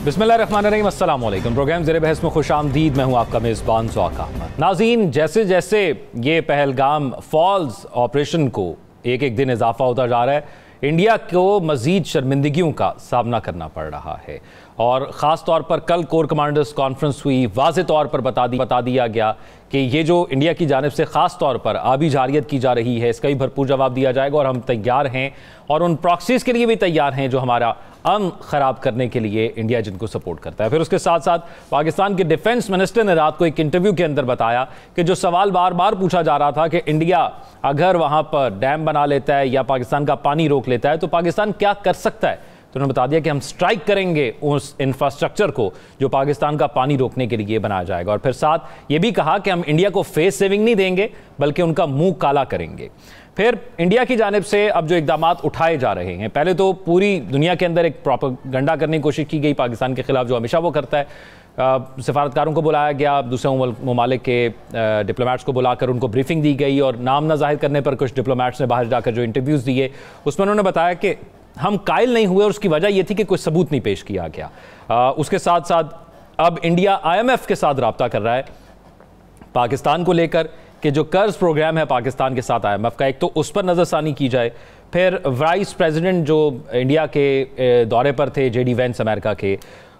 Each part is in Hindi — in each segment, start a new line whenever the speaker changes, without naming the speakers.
बिस्मिल्लाहिर्रहमानिर्रहीम, अस्सलाम वालेकुम। प्रोग्राम ज़ेरे बहस में खुश आमदीद। मैं हूँ आपका मेज़बान ज़ौक अहमद। नाज़रीन, जैसे जैसे ये पहलगाम फॉल्स ऑपरेशन को एक एक दिन इजाफा होता जा रहा है, इंडिया को मज़ीद शर्मिंदगियों का सामना करना पड़ रहा है। और ख़ास तौर पर कल कोर कमांडर्स कॉन्फ्रेंस हुई, वाज़े तौर पर बता दिया गया कि ये जो इंडिया की जानिब से ख़ास तौर पर आबी जारियत की जा रही है, इसका भी भरपूर जवाब दिया जाएगा और हम तैयार हैं और उन प्रॉक्सीज़ के लिए भी तैयार हैं जो हमारा अमन ख़राब करने के लिए इंडिया जिनको सपोर्ट करता है। फिर उसके साथ साथ पाकिस्तान के डिफेंस मिनिस्टर ने रात को एक इंटरव्यू के अंदर बताया कि जो सवाल बार बार पूछा जा रहा था कि इंडिया अगर वहाँ पर डैम बना लेता है या पाकिस्तान का पानी रोक लेता है तो पाकिस्तान क्या कर सकता है, तो उन्होंने बता दिया कि हम स्ट्राइक करेंगे उस इंफ्रास्ट्रक्चर को जो पाकिस्तान का पानी रोकने के लिए बनाया जाएगा। और फिर साथ ये भी कहा कि हम इंडिया को फेस सेविंग नहीं देंगे बल्कि उनका मुंह काला करेंगे। फिर इंडिया की जानिब से अब जो इकदाम उठाए जा रहे हैं, पहले तो पूरी दुनिया के अंदर एक प्रोपेगेंडा करने की कोशिश की गई पाकिस्तान के खिलाफ, जो हमेशा वो करता है। सफारतकारों को बुलाया गया, दूसरे ममालिक के डिप्लोमेट्स को बुलाकर उनको ब्रीफिंग दी गई और नाम न जाहिर करने पर कुछ डिप्लोमेट्स ने बाहर जाकर जो इंटरव्यूज़ दिए उसमें उन्होंने बताया कि हम कायल नहीं हुए और उसकी वजह यह थी कि कोई सबूत नहीं पेश किया गया। उसके साथ साथ अब इंडिया IMF के साथ रब्ता कर रहा है पाकिस्तान को लेकर कि जो कर्ज प्रोग्राम है पाकिस्तान के साथ IMF का, एक तो उस पर नज़रसानी की जाए। फिर वाइस प्रेसिडेंट जो इंडिया के दौरे पर थे, JD वैंस अमेरिका के,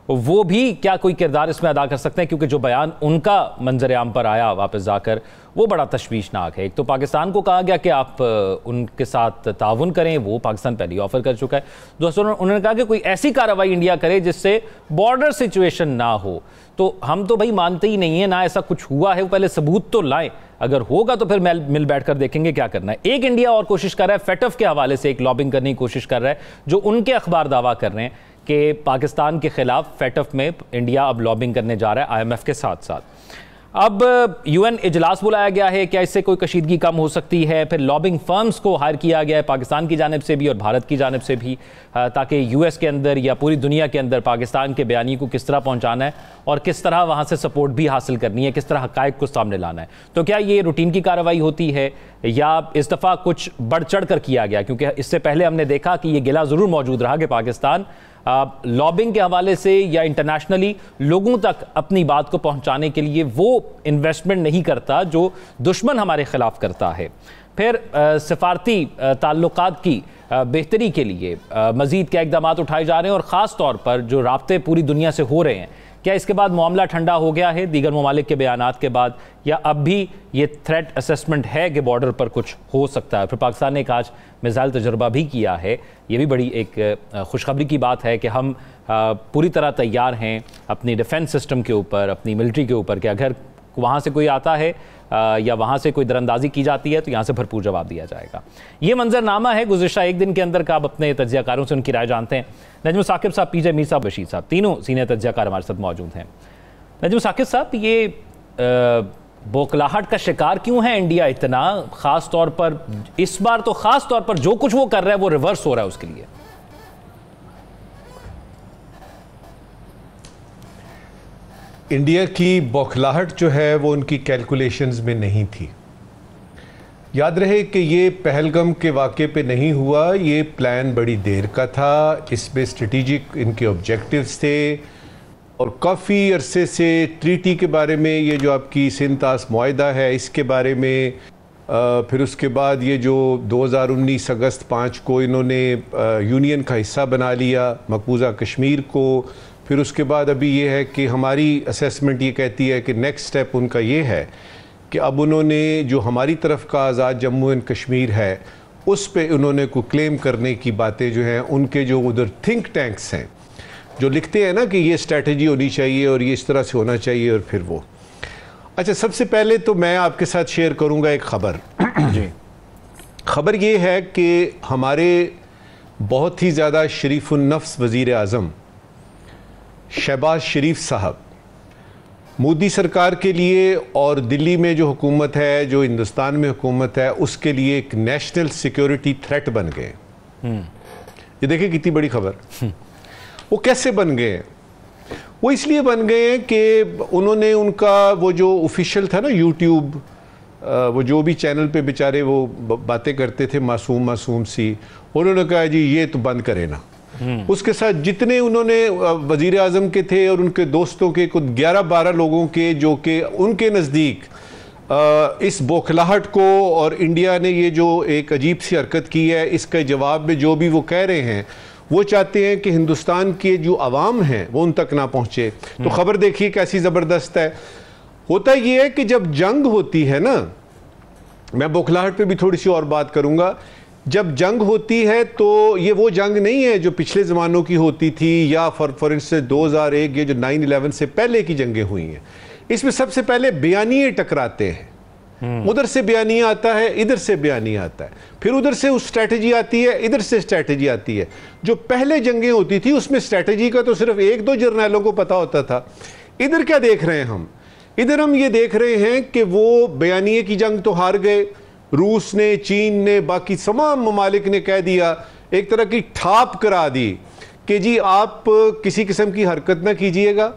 वो भी क्या कोई किरदार इसमें अदा कर सकते हैं, क्योंकि जो बयान उनका मंजर आम पर आया वापस जाकर वो बड़ा तशवीशनाक है। एक तो पाकिस्तान को कहा गया कि आप उनके साथ ताउन करें, वो पाकिस्तान पहले ही ऑफर कर चुका है। दोस्तों, उन्होंने कहा कि कोई ऐसी कार्रवाई इंडिया करे जिससे बॉर्डर सिचुएशन ना हो। तो हम तो भाई मानते ही नहीं है ना ऐसा कुछ हुआ है, वो पहले सबूत तो लाएं, अगर होगा तो फिर मिल बैठकर देखेंगे क्या करना है। एक इंडिया और कोशिश कर रहा है, फेटफ के हवाले से एक लॉबिंग करने की कोशिश कर रहा है, जो उनके अखबार दावा कर रहे हैं कि पाकिस्तान के खिलाफ फेटफ में इंडिया अब लॉबिंग करने जा रहा है IMF के साथ साथ। अब UN इजलास बुलाया गया है, क्या इससे कोई कशीदगी कम हो सकती है? फिर लॉबिंग फर्म्स को हायर किया गया है पाकिस्तान की जानिब से भी और भारत की जानिब से भी, ताकि US के अंदर या पूरी दुनिया के अंदर पाकिस्तान के बयानी को किस तरह पहुंचाना है और किस तरह वहां से सपोर्ट भी हासिल करनी है, किस तरह हकायक को सामने लाना है। तो क्या ये रूटीन की कार्रवाई होती है या इस दफ़ा कुछ बढ़ चढ़ कर किया गया? क्योंकि इससे पहले हमने देखा कि ये गिला ज़रूर मौजूद रहा कि पाकिस्तान लॉबिंग के हवाले से या इंटरनेशनली लोगों तक अपनी बात को पहुंचाने के लिए वो इन्वेस्टमेंट नहीं करता जो दुश्मन हमारे खिलाफ करता है। फिर सफारती ताल्लुकात की बेहतरी के लिए मज़ीद क्या इक़दाम उठाए जा रहे हैं और ख़ास तौर पर जो राब्ते पूरी दुनिया से हो रहे हैं, क्या इसके बाद मामला ठंडा हो गया है दीगर ममालिक के बयानात के बाद, या अब भी ये थ्रेट असेसमेंट है कि बॉर्डर पर कुछ हो सकता है? फिर पाकिस्तान ने एक आज मिसाइल तजुर्बा भी किया है, ये भी बड़ी एक खुशखबरी की बात है कि हम पूरी तरह तैयार हैं अपनी डिफेंस सिस्टम के ऊपर, अपनी मिलिट्री के ऊपर, कि अगर वहाँ से कोई आता है या वहाँ से कोई दरअंदाजी की जाती है तो यहाँ से भरपूर जवाब दिया जाएगा। ये मंजरनामा है गुज़िश्ता एक दिन के अंदर का। आप अपने तज्ज़ियाकारों से उनकी राय जानते हैं। नजम साकिब साहब, PJ मीर साहब, बशीर साहब, तीनों सीनियर तज्ज़ियाकार हमारे साथ मौजूद हैं। नजम साकिब साहब, ये बौखलाहट का शिकार क्यों है इंडिया इतना? ख़ास तौर पर इस बार तो ख़ास तौर पर जो कुछ वो कर रहा है वो रिवर्स हो रहा है उसके लिए।
इंडिया की बौखलाहट जो है वो उनकी कैलकुलेशंस में नहीं थी। याद रहे कि ये पहलगाम के वाक़े पे नहीं हुआ, ये प्लान बड़ी देर का था, इसमें स्ट्रेटेजिक इनके ऑब्जेक्टिव्स थे और काफ़ी अरसे से ट्रीटी के बारे में, ये जो आपकी सिंतास मुआहिदा है इसके बारे में, फिर उसके बाद ये जो 2019 अगस्त 5 को इन्होंने यूनियन का हिस्सा बना लिया मकबूजा कश्मीर को, फिर उसके बाद अभी ये है कि हमारी असेसमेंट ये कहती है कि नेक्स्ट स्टेप उनका ये है कि अब उन्होंने जो हमारी तरफ का आज़ाद जम्मू एंड कश्मीर है उस पे उन्होंने को क्लेम करने की बातें जो हैं, उनके जो उधर थिंक टैंक्स हैं जो लिखते हैं ना कि ये स्ट्रैटेजी होनी चाहिए और ये इस तरह से होना चाहिए, और फिर वो अच्छा, सबसे पहले तो मैं आपके साथ शेयर करूँगा एक ख़बर जी। ख़बर ये है कि हमारे बहुत ही ज़्यादा शरीफुन्नफ्स वज़ीर आज़म शहबाज शरीफ साहब मोदी सरकार के लिए और दिल्ली में जो हुकूमत है, जो हिंदुस्तान में हुकूमत है, उसके लिए एक नेशनल सिक्योरिटी थ्रेट बन गए। ये देखिए कितनी बड़ी खबर। वो कैसे बन गए? वो इसलिए बन गए हैं कि उन्होंने उनका वो जो ऑफिशियल था ना यूट्यूब, वो जो भी चैनल पे बेचारे वो बातें करते थे मासूम सी, उन्होंने कहा जी ये तो बंद करें ना, उसके साथ जितने उन्होंने वजीर आजम के थे और उनके दोस्तों के कुछ 11-12 लोगों के जो कि उनके नज़दीक इस बौखलाहट को और इंडिया ने ये जो एक अजीब सी हरकत की है इसके जवाब में जो भी वो कह रहे हैं, वो चाहते हैं कि हिंदुस्तान के जो अवाम हैं वो उन तक ना पहुँचे। तो ख़बर देखिए कैसी ज़बरदस्त है। होता ये है कि जब जंग होती है ना, मैं बौखलाहट पे भी थोड़ी सी और बात करूँगा, जब जंग होती है तो ये वो जंग नहीं है जो पिछले ज़मानों की होती थी या फॉर इंस्टेंस 2001 ये जो 9/11 से पहले की जंगें हुई हैं। इसमें सबसे पहले बयानिए टकराते हैं, उधर से बयानिया आता है, इधर से बयानिया आता है, फिर उधर से उस स्ट्रैटेजी आती है, इधर से स्ट्रैटेजी आती है। जो पहले जंगें होती थी उसमें स्ट्रैटेजी का तो सिर्फ 1-2 जर्नैलों को पता होता था। इधर क्या देख रहे हैं हम? इधर हम ये देख रहे हैं कि वो बयानिए की जंग तो हार गए, रूस ने, चीन ने, बाकी तमाम ममालिक ने कह दिया, एक तरह की ठाप करा दी कि जी आप किसी किस्म की हरकत ना कीजिएगा।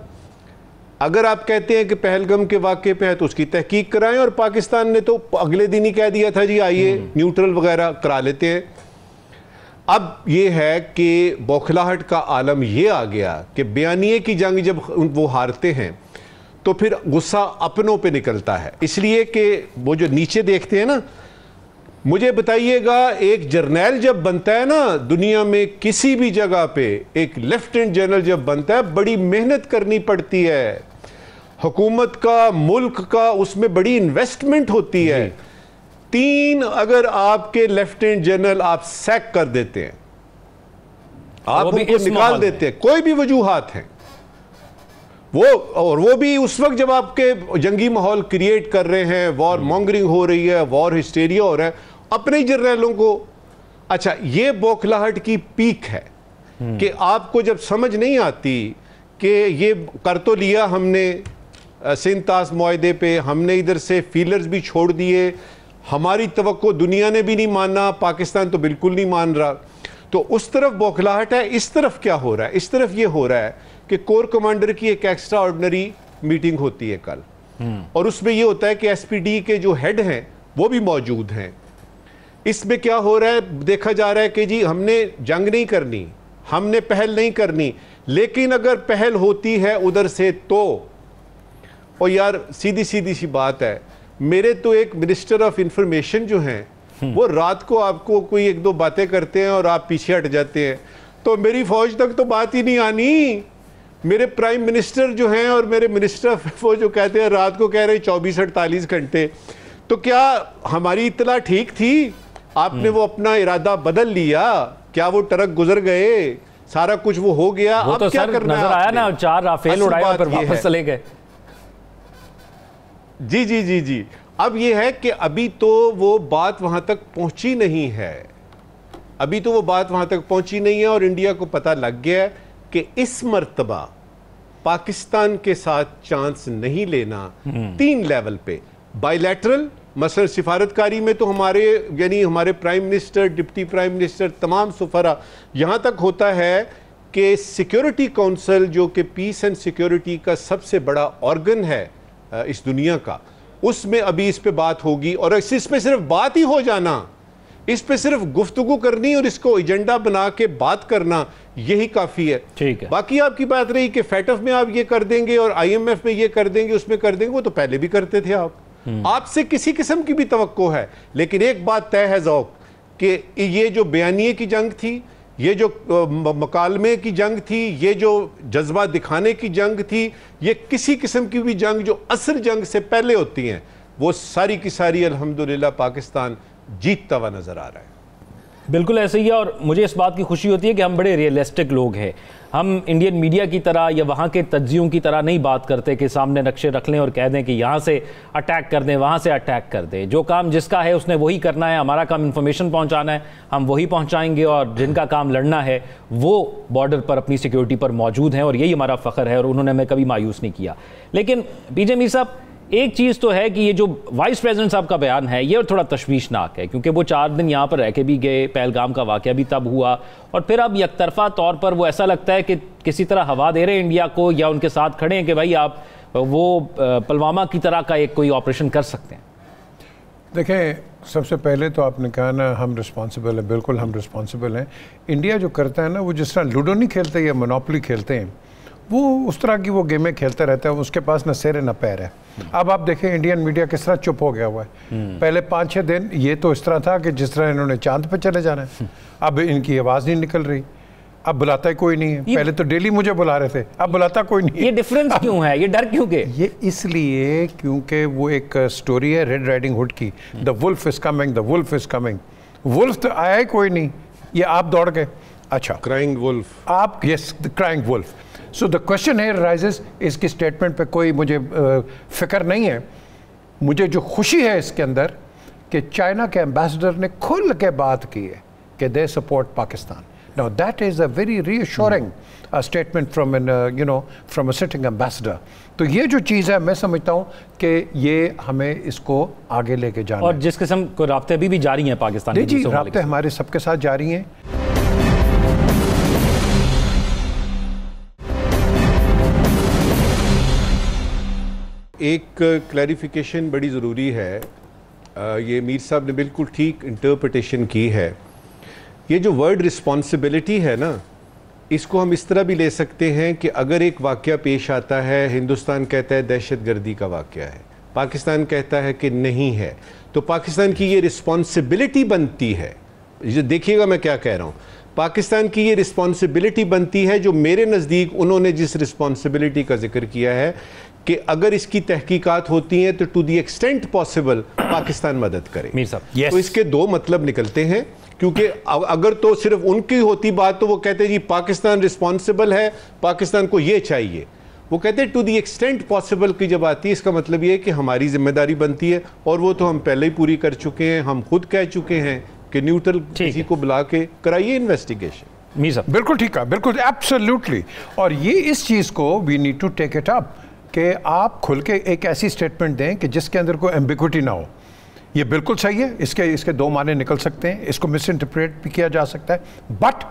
अगर आप कहते हैं कि पहलगाम के वाक़े पे है तो उसकी तहकीक कराएं, और पाकिस्तान ने तो अगले दिन ही कह दिया था जी आइए न्यूट्रल वगैरह करा लेते हैं। अब ये है कि बौखलाहट का आलम ये आ गया कि बयानिए की जंग जब वो हारते हैं तो फिर गुस्सा अपनों पे निकलता है, इसलिए कि वो जो नीचे देखते हैं ना। मुझे बताइएगा, एक जर्नैल जब बनता है ना दुनिया में किसी भी जगह पे, एक लेफ्टिनेंट जनरल जब बनता है, बड़ी मेहनत करनी पड़ती है, हुकूमत का, मुल्क का, उसमें बड़ी इन्वेस्टमेंट होती है। 3 अगर आपके लेफ्टिनेंट जनरल आप सैक कर देते हैं, आप उनको निकाल देते हैं, कोई भी वजूहात हैं वो भी उस वक्त जब आपके जंगी माहौल क्रिएट कर रहे हैं, वॉर मॉन्गरिंग हो रही है, वॉर हिस्टेरिया हो रहा है, अपने ही जर्नैलों को। अच्छा, ये बौखलाहट की पीक है कि आपको जब समझ नहीं आती कि ये कर तो लिया हमने सिंतास मुआहदे पे, हमने इधर से फीलर्स भी छोड़ दिए, हमारी तवक्को दुनिया ने भी नहीं माना, पाकिस्तान तो बिल्कुल नहीं मान रहा, तो उस तरफ बौखलाहट है। इस तरफ क्या हो रहा है? इस तरफ ये हो रहा है कि कोर कमांडर की एक एक्स्ट्रा ऑर्डिनरी मीटिंग होती है कल, और उसमें यह होता है कि एसपीडी के जो हेड हैं वो भी मौजूद हैं। इसमें क्या हो रहा है? देखा जा रहा है कि जी हमने जंग नहीं करनी, हमने पहल नहीं करनी, लेकिन अगर पहल होती है उधर से तो, और यार सीधी सी बात है, मेरे तो एक मिनिस्टर ऑफ इंफॉर्मेशन जो हैं वो रात को आपको कोई 1-2 बातें करते हैं और आप पीछे हट जाते हैं, तो मेरी फौज तक तो बात ही नहीं आनी। मेरे प्राइम मिनिस्टर जो हैं और मेरे मिनिस्टर ऑफ वो जो कहते हैं रात को कह रहे हैं 24-48 घंटे, तो क्या हमारी इत्तला ठीक थी? आपने वो अपना इरादा बदल लिया क्या? वो ट्रक गुजर गए, सारा कुछ वो हो गया,
वो
अब
तो
क्या करना
नजर आया ना, 4 राफेल उड़ाया और फिर वापस चले गए।
जी। अब ये है कि अभी तो वो बात वहां तक पहुंची नहीं है, अभी तो वो बात वहां तक पहुंची नहीं है, और इंडिया को पता लग गया है कि इस मर्तबा पाकिस्तान के साथ चांस नहीं लेना 3 लेवल पे। बायलैटरल, मसलन सिफारतकारी में तो हमारे यानी हमारे prime minister, deputy prime minister, तमाम सुफरा, यहाँ तक होता है कि सिक्योरिटी काउंसिल जो कि पीस एंड सिक्योरिटी का सबसे बड़ा ऑर्गन है इस दुनिया का, उसमें अभी इस पे बात होगी, और इस पे सिर्फ बात ही हो जाना, इस पे सिर्फ गुफ्तगू करनी और इसको एजेंडा बना के बात करना, यही काफी है।
ठीक है।
बाकी आपकी बात रही कि फैटफ में आप ये कर देंगे और IMF में ये कर देंगे, उसमें कर देंगे, वो तो पहले भी करते थे आप, आपसे किसी किस्म की भी तवक्को है। लेकिन एक बात तय है ज़ौक कि ये जो बयानिए की जंग थी, ये जो मकालमे की जंग थी, ये जो जज्बा दिखाने की जंग थी, ये किसी किस्म की भी जंग जो असल जंग से पहले होती हैं, वो सारी की सारी अल्हम्दुलिल्लाह पाकिस्तान जीतता हुआ नजर आ रहा है।
बिल्कुल ऐसे ही है, और मुझे इस बात की खुशी होती है कि हम बड़े रियलिस्टिक लोग हैं। हम इंडियन मीडिया की तरह या वहाँ के तज्जियों की तरह नहीं बात करते कि सामने नक्शे रख लें और कह दें कि यहाँ से अटैक कर दें, वहाँ से अटैक कर दें। जो काम जिसका है उसने वही करना है, हमारा काम इन्फॉर्मेशन पहुँचाना है, हम वही पहुँचाएंगे, और जिनका काम लड़ना है वो बॉर्डर पर अपनी सिक्योरिटी पर मौजूद हैं, और यही हमारा फ़ख्र है, और उन्होंने हमें कभी मायूस नहीं किया। लेकिन पीजे मीर साहब, एक चीज़ तो है कि ये जो वाइस प्रेसिडेंट साहब का बयान है ये थोड़ा तशवीशनाक है, क्योंकि वो 4 दिन यहाँ पर रह के भी गए, पहलगाम का वाक़या भी तब हुआ, और फिर अब यकतरफा तौर पर वो ऐसा लगता है कि किसी तरह हवा दे रहे हैं इंडिया को, या उनके साथ खड़े हैं कि भाई आप वो पुलवामा की तरह का एक कोई ऑपरेशन कर सकते हैं।
देखें, सबसे पहले तो आपने कहा ना हम रिस्पॉन्सिबल हैं, बिल्कुल हम रिस्पॉन्सिबल हैं। इंडिया जो करता है ना, वो जिस तरह लूडो नहीं खेलते या मोनोपोली खेलते हैं, वो उस तरह की वो गेमें खेलता रहता है, उसके पास ना सिर है ना पैर है। अब आप देखें इंडियन मीडिया किस तरह चुप हो गया हुआ है। पहले 5-6 दिन ये तो इस तरह था कि जिस तरह इन्होंने चांद पे चले जाना है, अब इनकी आवाज़ नहीं निकल रही, अब बुलाता ही कोई नहीं है। पहले तो डेली मुझे बुला रहे थे, अब बुलाता कोई नहीं है।
ये डिफरेंस क्यों है, ये डर क्यों के?
ये इसलिए क्योंकि वो एक स्टोरी है रेड राइडिंग हुड की, the wolf is coming, the wolf is coming. Wolf तो आया ही कोई नहीं, ये आप दौड़ गए। अच्छा,
क्राइंग वुल्फ,
आप, yes, the crying wolf. So the question है राइजेस, इसकी स्टेटमेंट पे कोई मुझे फिक्र नहीं है। मुझे जो खुशी है इसके अंदर कि चाइना के एम्बेसडर ने खुल के बात की है कि they support Pakistan. Now that is a very reassuring statement from an from a sitting ambassador. तो ये जो चीज़ है मैं समझता हूँ कि ये हमें इसको आगे लेके जाना
और जिस किस्म को राब्ते अभी भी जारी हैं पाकिस्तान के,
जी राब्ते हमारे सबके साथ जारी हैं।
एक क्लैरिफिकेशन बड़ी ज़रूरी है। ये मीर साहब ने बिल्कुल ठीक इंटरप्रिटेशन की है। ये जो वर्ड रिस्पॉन्सिबिलिटी है ना, इसको हम इस तरह भी ले सकते हैं कि अगर एक वाक़या पेश आता है, हिंदुस्तान कहता है दहशतगर्दी का वाक़या है, पाकिस्तान कहता है कि नहीं है, तो पाकिस्तान की ये रिस्पॉन्सिबिलिटी बनती है। ये देखिएगा मैं क्या कह रहा हूँ, पाकिस्तान की ये रिस्पॉन्सिबिलिटी बनती है, जो मेरे नज़दीक उन्होंने जिस रिस्पॉन्सिबिलिटी का जिक्र किया है कि अगर इसकी तहकीकात होती हैं तो to the extent possible Pakistan मदद करे।
मीर साहब,
तो इसके दो मतलब निकलते हैं, क्योंकि अगर तो सिर्फ उनकी होती बात तो वो कहते जी पाकिस्तान रिस्पॉन्सिबल है, पाकिस्तान को ये चाहिए। वो कहते हैं टू द एक्सटेंट पॉसिबल की जब आती है, इसका मतलब ये है कि हमारी जिम्मेदारी बनती है, और वो तो हम पहले ही पूरी कर चुके हैं। हम खुद कह चुके हैं कि न्यूट्रल किसी को बुला के कराइए इन्वेस्टिगेशन।
मीर साहब बिल्कुल ठीक है, बिल्कुल एब्सोल्युटली। और ये इस चीज़ को we need to take it up कि आप खुल के एक ऐसी स्टेटमेंट दें कि जिसके अंदर कोई एम्बिग्विटी ना हो। ये बिल्कुल सही है, इसके दो माने निकल सकते हैं, इसको मिस इंटरप्रेट भी किया जा सकता है, but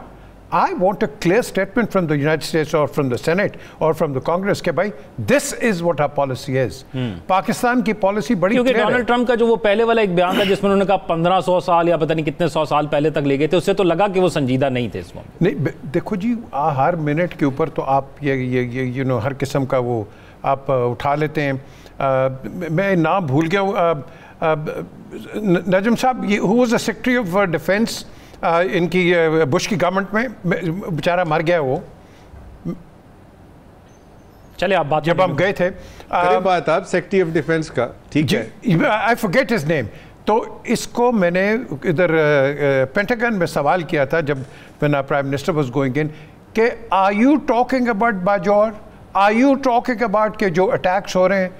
I want a clear statement from the United States और फ्रॉम द सेनेट और फ्रॉम द कांग्रेस के भाई this is what our policy is. Pakistan की पॉलिसी बड़ी
क्योंकि
क्लियर है।
डोनाल्ड ट्रंप का जो वो पहले वाला एक बयान था जिसमें उन्होंने कहा 1500 साल या पता नहीं कितने 100 साल पहले तक ले गए थे, उससे तो लगा कि वो संजीदा नहीं थे इस वक्त।
नहीं देखो जी, हर मिनट के ऊपर तो आप ये हर किस्म का वो आप उठा लेते हैं। मैं नाम भूल गया हूँ, नजम साहब, ये who was the secretary of defence इनकी बुश की गवर्नमेंट में, बेचारा मर गया वो।
चले आप बात,
जब हम गए थे
बात आप सेक्रेटरी ऑफ डिफेंस का, ठीक है,
आई फॉरगेट हिज नेम। तो इसको मैंने इधर पेंटागन में सवाल किया था जब when prime minister was going in कि are you talking about Bajaur, are you talking about के जो अटैक्स हो रहे हैं?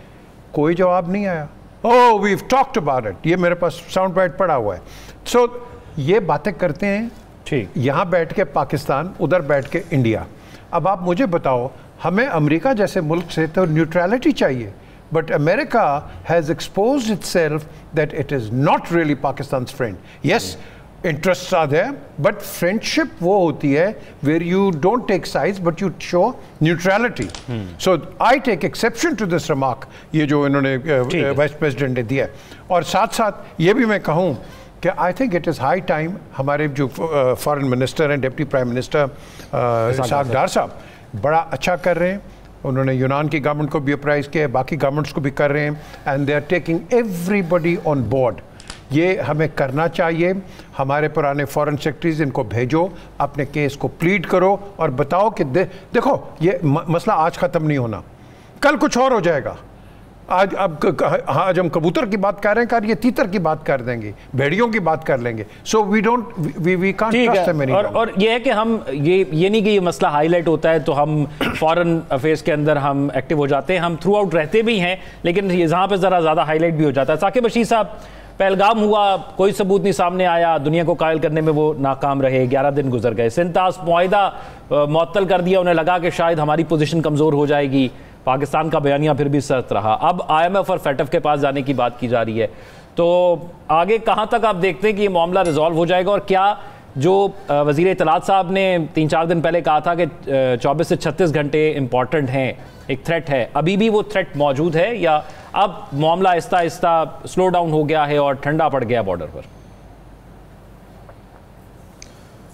कोई जवाब नहीं आया। Oh we talked about it, ये मेरे पास साउंड बाइट पड़ा हुआ है। सो ये बातें करते हैं, ठीक, यहाँ बैठ के पाकिस्तान, उधर बैठ के इंडिया। अब आप मुझे बताओ, हमें अमेरिका जैसे मुल्क से तो न्यूट्रलिटी चाहिए, but America has exposed itself that it is not really Pakistan's friend. Yes, interests are there, but friendship वो होती है where you don't take sides but you show neutrality. So I take exception to this remark, ये जो इन्होंने वाइस प्रेसिडेंट ने दिया। और साथ साथ ये भी मैं कहूँ कि I think it is high time, हमारे जो फॉरेन मिनिस्टर हैं, डिप्टी प्राइम मिनिस्टर इसहाक डार साहब बड़ा अच्छा कर रहे हैं। उन्होंने यूनान की गवर्नमेंट को भी अप्राइज किया है, बाकी गवर्नमेंट्स को भी कर रहे हैं, and they are taking everybody on board. ये हमें करना चाहिए। हमारे पुराने फॉरेन सेक्रेटरीज, इनको भेजो, अपने केस को प्लीड करो और बताओ कि देखो ये मसला आज ख़त्म नहीं होना, कल कुछ और हो जाएगा। आज हम कबूतर की बात कर रहे हैं, कल ये तीतर की बात कर देंगे, भेड़ियों की बात कर लेंगे। So we can't trust them anymore.
और ये है कि हम ये नहीं कि ये मसला हाईलाइट होता है तो हम फॉरेन अफेयर्स के अंदर हम एक्टिव हो जाते हैं, हम थ्रू आउट रहते भी हैं, लेकिन जहाँ पे ज़रा ज़्यादा हाईलाइट भी हो जाता है। साकिब बशीर साहब, पहलगाम हुआ, कोई सबूत नहीं सामने आया, दुनिया को कायल करने में वो नाकाम रहे, 11 दिन गुजर गए, सिंतास मुआहिदा मुअत्तल कर दिया, उन्हें लगा कि शायद हमारी पोजीशन कमज़ोर हो जाएगी, पाकिस्तान का बयानिया फिर भी सख्त रहा। अब IMF और FATF के पास जाने की बात की जा रही है, तो आगे कहाँ तक आप देखते हैं कि ये मामला रिजॉल्व हो जाएगा, और क्या जो वज़ीर इत्तलात साहब ने 3-4 दिन पहले कहा था कि 24 से 36 घंटे इम्पॉर्टेंट हैं, एक थ्रेट है, अभी भी वो थ्रेट मौजूद है या अब मामला आहिस्ता आहिस्ता स्लो डाउन हो गया है और ठंडा पड़ गया बॉर्डर पर?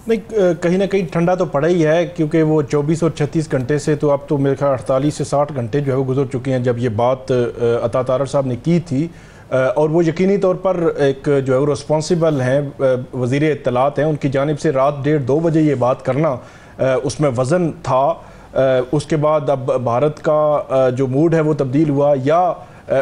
नहीं, कहीं ना कहीं ठंडा तो पड़ा ही है, क्योंकि वो 24 और 36 घंटे से तो अब तो मेरे ख्याल 48 से 60 घंटे जो है वो गुजर चुके हैं जब ये बात अता तारड़ साहब ने की थी। और वो यकीनी तौर पर एक जो है वो रिस्पॉन्सिबल हैं, वज़ीर इत्तलात हैं, उनकी जानिब से रात 1:30-2 बजे ये बात करना उसमें वज़न था। उसके बाद अब भारत का जो मूड है वो तब्दील हुआ, या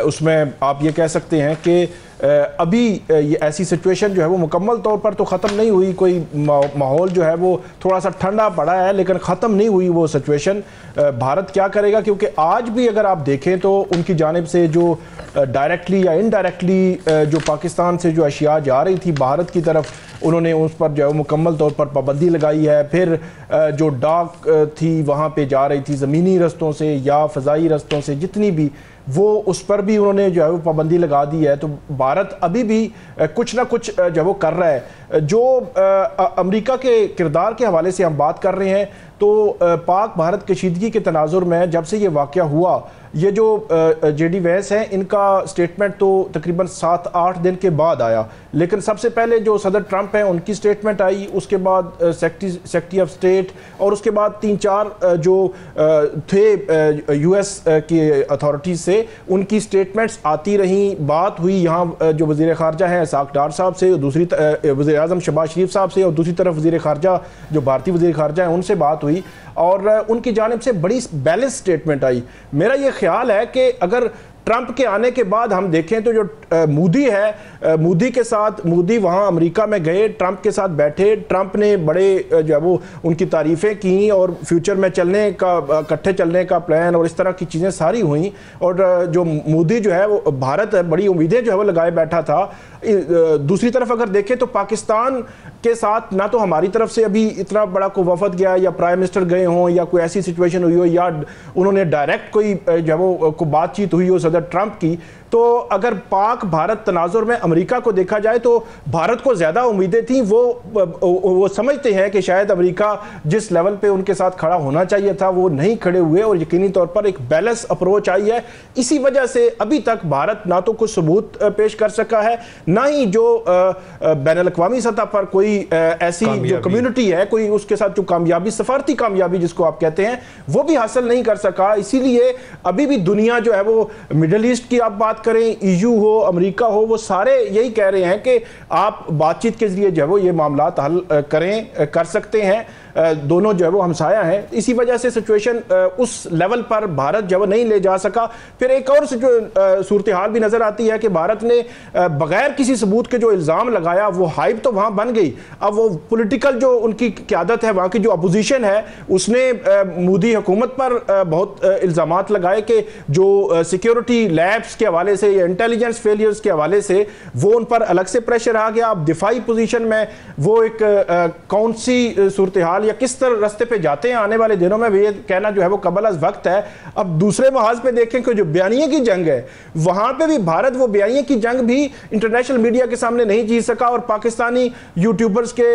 उसमें आप ये कह सकते हैं कि अभी ये ऐसी सिचुएशन जो है वो मुकम्मल तौर पर तो ख़त्म नहीं हुई, कोई माहौल जो है वो थोड़ा सा ठंडा पड़ा है लेकिन ख़त्म नहीं हुई वो सिचुएशन। भारत क्या करेगा, क्योंकि आज भी अगर आप देखें तो उनकी जानिब से जो डायरेक्टली या इनडायरेक्टली जो पाकिस्तान से जो अशिया जा रही थी भारत की तरफ, उन्होंने उस पर जो है मुकम्मल तौर पर पाबंदी लगाई है। फिर जो डाक थी वहाँ पे जा रही थी ज़मीनी रस्तों से या फ़ज़ाई रस्तों से, जितनी भी वो उस पर भी उन्होंने जो है वो पाबंदी लगा दी है। तो भारत अभी भी कुछ ना कुछ जो वो कर रहा है। जो अमेरिका के किरदार के हवाले से हम बात कर रहे हैं, तो पाक भारत कशीदगी के तनाजुर में जब से ये वाक़या हुआ, ये जो जेडी वैंस हैं इनका स्टेटमेंट तो तकरीबन 7-8 दिन के बाद आया, लेकिन सबसे पहले जो सदर ट्रंप हैं उनकी स्टेटमेंट आई, उसके बाद सेक्रेटरी ऑफ स्टेट, और उसके बाद 3-4 जो थे यूएस की अथॉरिटीज़ से उनकी स्टेटमेंट्स आती रहीं। बात हुई यहाँ जो वज़ीर ख़ारजा हैं इसाक डार साहब से, दूसरी वज़ीर आज़म शहबाज शरीफ साहब से, और दूसरी तरफ वज़ीर ख़ारजा जो भारतीय वज़ीर ख़ारजा हैं उनसे बात हुई, और उनकी जानिब से बड़ी बैलेंस स्टेटमेंट आई। मेरा ये ख्याल है कि अगर ट्रंप के आने के बाद हम देखें तो जो मोदी है, मोदी के साथ, मोदी वहाँ अमेरिका में गए, ट्रंप के साथ बैठे, ट्रंप ने बड़े जो है वो उनकी तारीफ़ें की और फ्यूचर में चलने का, इकट्ठे चलने का प्लान और इस तरह की चीज़ें सारी हुई। और जो मोदी जो है वो भारत बड़ी उम्मीदें जो है वो लगाए बैठा था। दूसरी तरफ अगर देखें तो पाकिस्तान के साथ ना तो हमारी तरफ से अभी इतना बड़ा कोई वफद गया या प्राइम मिनिस्टर गए हों या कोई ऐसी सिचुएशन हुई हो या उन्होंने डायरेक्ट कोई जो है वो को बातचीत हुई हो सदर ट्रंप की। तो अगर पाक भारत तनाजुर में अमेरिका को देखा जाए तो भारत को ज़्यादा उम्मीदें थी। वो समझते हैं कि शायद अमेरिका जिस लेवल पे उनके साथ खड़ा होना चाहिए था वो नहीं खड़े हुए, और यकीनी तौर पर एक बैलेंस अप्रोच आई है। इसी वजह से अभी तक भारत ना तो कुछ सबूत पेश कर सका है, ना ही जो बैनुल-अक़वामी सतह पर कोई ऐसी जो कम्युनिटी है, कोई उसके साथ जो कामयाबी, सफारती कामयाबी जिसको आप कहते हैं, वो भी हासिल नहीं कर सका। इसीलिए अभी भी दुनिया जो है वो मिडल ईस्ट की आप बात करें, ईयू हो, अमेरिका हो, वो सारे यही कह रहे हैं कि आप बातचीत के जरिए जो है वो ये मामला हल कर सकते हैं। दोनों जो है वो हमसाया हैं, इसी वजह से सिचुएशन उस लेवल पर भारत जो है नहीं ले जा सका। फिर एक और सूरत हाल भी नजर आती है कि भारत ने बगैर किसी सबूत के जो इल्ज़ाम लगाया, वो हाइप तो वहाँ बन गई। अब वो पॉलिटिकल जो उनकी क़यादत है, वहाँ की जो अपोजिशन है, उसने मोदी हुकूमत पर बहुत इल्ज़ाम लगाए कि जो सिक्योरिटी लैब्स के हवाले से या इंटेलिजेंस फेलियर्स के हवाले से वो उन पर अलग से प्रेशर आ गया। अब दिफाई पोजीशन में वो एक कौन सी सूरत हाल या किस तरह रास्ते पे जाते हैं आने वाले दिनों में, भी ये कहना जो है वो कबल अज़ वक्त है। अब दूसरे महाज पे देखें कि जो बयानिए की जंग है, वहां पे भी भारत वो बयानिए की जंग भी इंटरनेशनल मीडिया के सामने नहीं जीत सका, और पाकिस्तानी यूट्यूबर्स के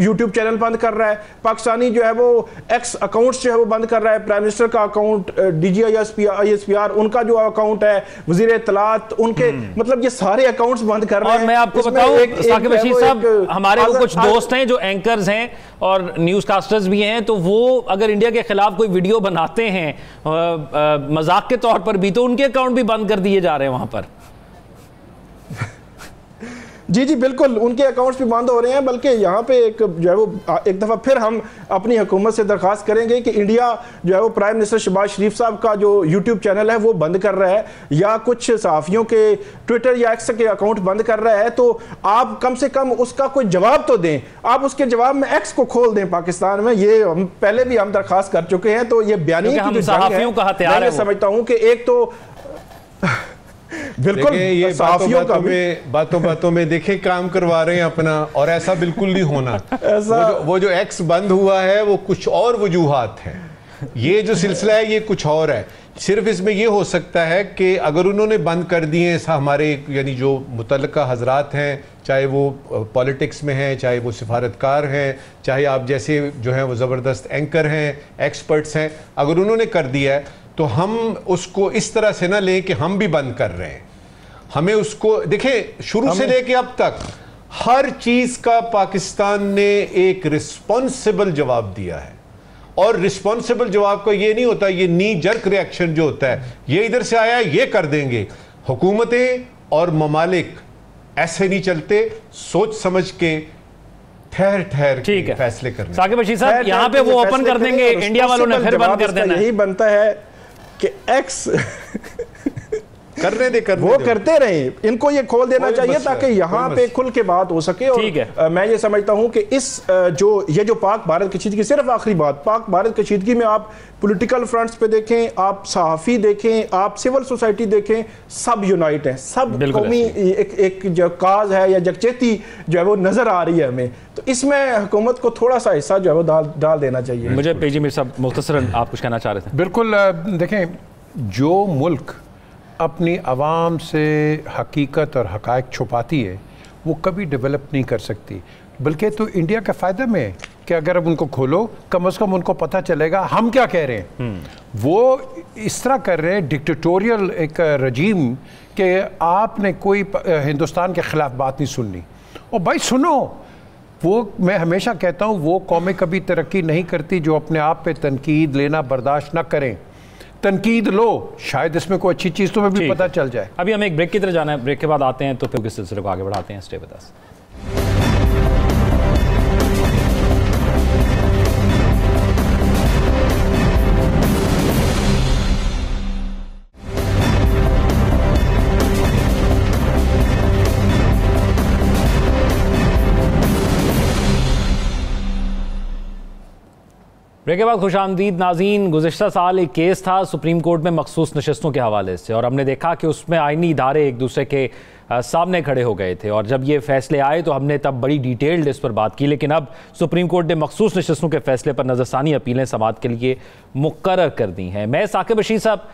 यूट्यूब चैनल बंद कर रहा है, पाकिस्तानी जो है वो एक्स अकाउंट्स जो है वो बंद कर रहा है, प्राइम मिनिस्टर का अकाउंट, DGISPR उनका जो अकाउंट है, वज़ीर इत्तलात उनके, मतलब ये सारे अकाउंट्स बंद कर रहे हैं।
और मैं आपको बताऊं साकिब रशीद साहब, हमारे वो कुछ दोस्त हैं जो एंकर्स हैं और न्यूज़ कास्टर्स भी हैं, तो वो अगर इंडिया के खिलाफ कोई वीडियो बनाते हैं मजाक के तौर पर भी, तो उनके अकाउंट भी बंद कर दिए जा रहे हैं वहां पर।
जी जी बिल्कुल, उनके अकाउंट्स भी बंद हो रहे हैं। बल्कि यहाँ पे एक जो है वो एक दफ़ा फिर हम अपनी हुकूमत से दरख्वास्त करेंगे कि इंडिया जो है वो प्राइम मिनिस्टर शहबाज शरीफ साहब का जो यूट्यूब चैनल है वो बंद कर रहा है, या कुछ सहाफ़ियों के ट्विटर या एक्स के अकाउंट बंद कर रहा है, तो आप कम से कम उसका कोई जवाब तो दें। आप उसके जवाब में एक्स को खोल दें पाकिस्तान में, ये हम पहले भी हम दरख्वास्त कर चुके हैं। तो ये बयानी की जो
सहाफ़ियों का हथियार है,
मैं समझता हूँ कि एक तो बिल्कुल
ये बातों बातों में देखें काम करवा रहे हैं अपना, और ऐसा बिल्कुल नहीं होना। वो जो एक्स बंद हुआ है वो कुछ और वजूहात हैं, ये जो सिलसिला है ये कुछ और है। सिर्फ इसमें यह हो सकता है कि अगर उन्होंने बंद कर दिए हमारे यानी जो मुतल्लिका हजरात हैं, चाहे वो पॉलिटिक्स में हैं, चाहे वो सिफारतकार हैं, चाहे आप जैसे जो हैं वो ज़बरदस्त एंकर हैं, एक्सपर्ट्स हैं, अगर उन्होंने कर दिया है तो हम उसको इस तरह से ना लें कि हम भी बंद कर रहे हैं। हमें उसको देखें, शुरू से लेके अब तक हर चीज़ का पाकिस्तान ने एक रिस्पॉन्सिबल जवाब दिया है। और रिस्पॉन्सिबल जवाब का ये नहीं होता ये नी जर्क रिएक्शन जो होता है, ये इधर से आया ये कर देंगे। हुकूमतें और ममालिक ऐसे नहीं चलते, सोच समझ के ठहर ठहर के फैसले करने।
साकिब बशीर साहब, यहाँ पे वो ओपन कर देंगे, इंडिया वालों ने फिर बंद कर देना।
यही बनता है कि एक्स
करने दे
वो करते रहे, इनको ये खोल देना चाहिए ताकि यहाँ पे खुल के बात हो सके। और मैं ये समझता हूँ कि इस जो पाक भारत कशीदगी, सिर्फ आखिरी बात, पाक भारत कशीदगी में आप पॉलिटिकल फ्रंट्स पे देखें, आप सहाफ़ी देखें, आप सिविल सोसाइटी देखें, सब यूनाइट हैं, सब कौमी एक जो काज है या यकजहती जो है वो नजर आ रही है हमें। तो इसमें हुकूमत को थोड़ा सा हिस्सा जो है वो डाल देना चाहिए।
मुझे पेजी मीर साहब मुख्तसरन आप कुछ कहना चाह रहे थे?
बिल्कुल, देखें, जो मुल्क अपनी आवाम से हकीकत और हक़ाइक़ छुपाती है वो कभी डेवलप नहीं कर सकती। बल्कि तो इंडिया का फ़ायदा में है कि अगर अब उनको खोलो, कम से कम उनको पता चलेगा हम क्या कह रहे हैं। वो इस तरह कर रहे हैं डिक्टेटोरियल एक रजीम कि आपने कोई हिंदुस्तान के ख़िलाफ़ बात नहीं सुननी। और भाई सुनो, वो मैं हमेशा कहता हूँ वो कौमें कभी तरक्की नहीं करती जो अपने आप पे तनकीद लेना बर्दाश्त ना करें। तनकीद लो, शायद इसमें कोई अच्छी चीज़ तुम्हें भी पता चल जाए।
अभी हमें एक ब्रेक की तरफ जाना है, ब्रेक के बाद आते हैं तो फिर इस सिलसिले को आगे बढ़ाते हैं। Stay with us. ब्रेक के बाद खुशामदीद नाज़रीन। गुज़िश्ता साल एक केस था सुप्रीम कोर्ट में मखसूस नशस्तों के हवाले से, और हमने देखा कि उसमें आइनी इदारे एक दूसरे के सामने खड़े हो गए थे, और जब ये फैसले आए तो हमने तब बड़ी डिटेल्ड इस पर बात की। लेकिन अब सुप्रीम कोर्ट ने मखसूस नशस्तों के फैसले पर नज़रसानी अपीलें समाअत के लिए मुकर्रर कर दी हैं। मैं साकिब बशीर साहब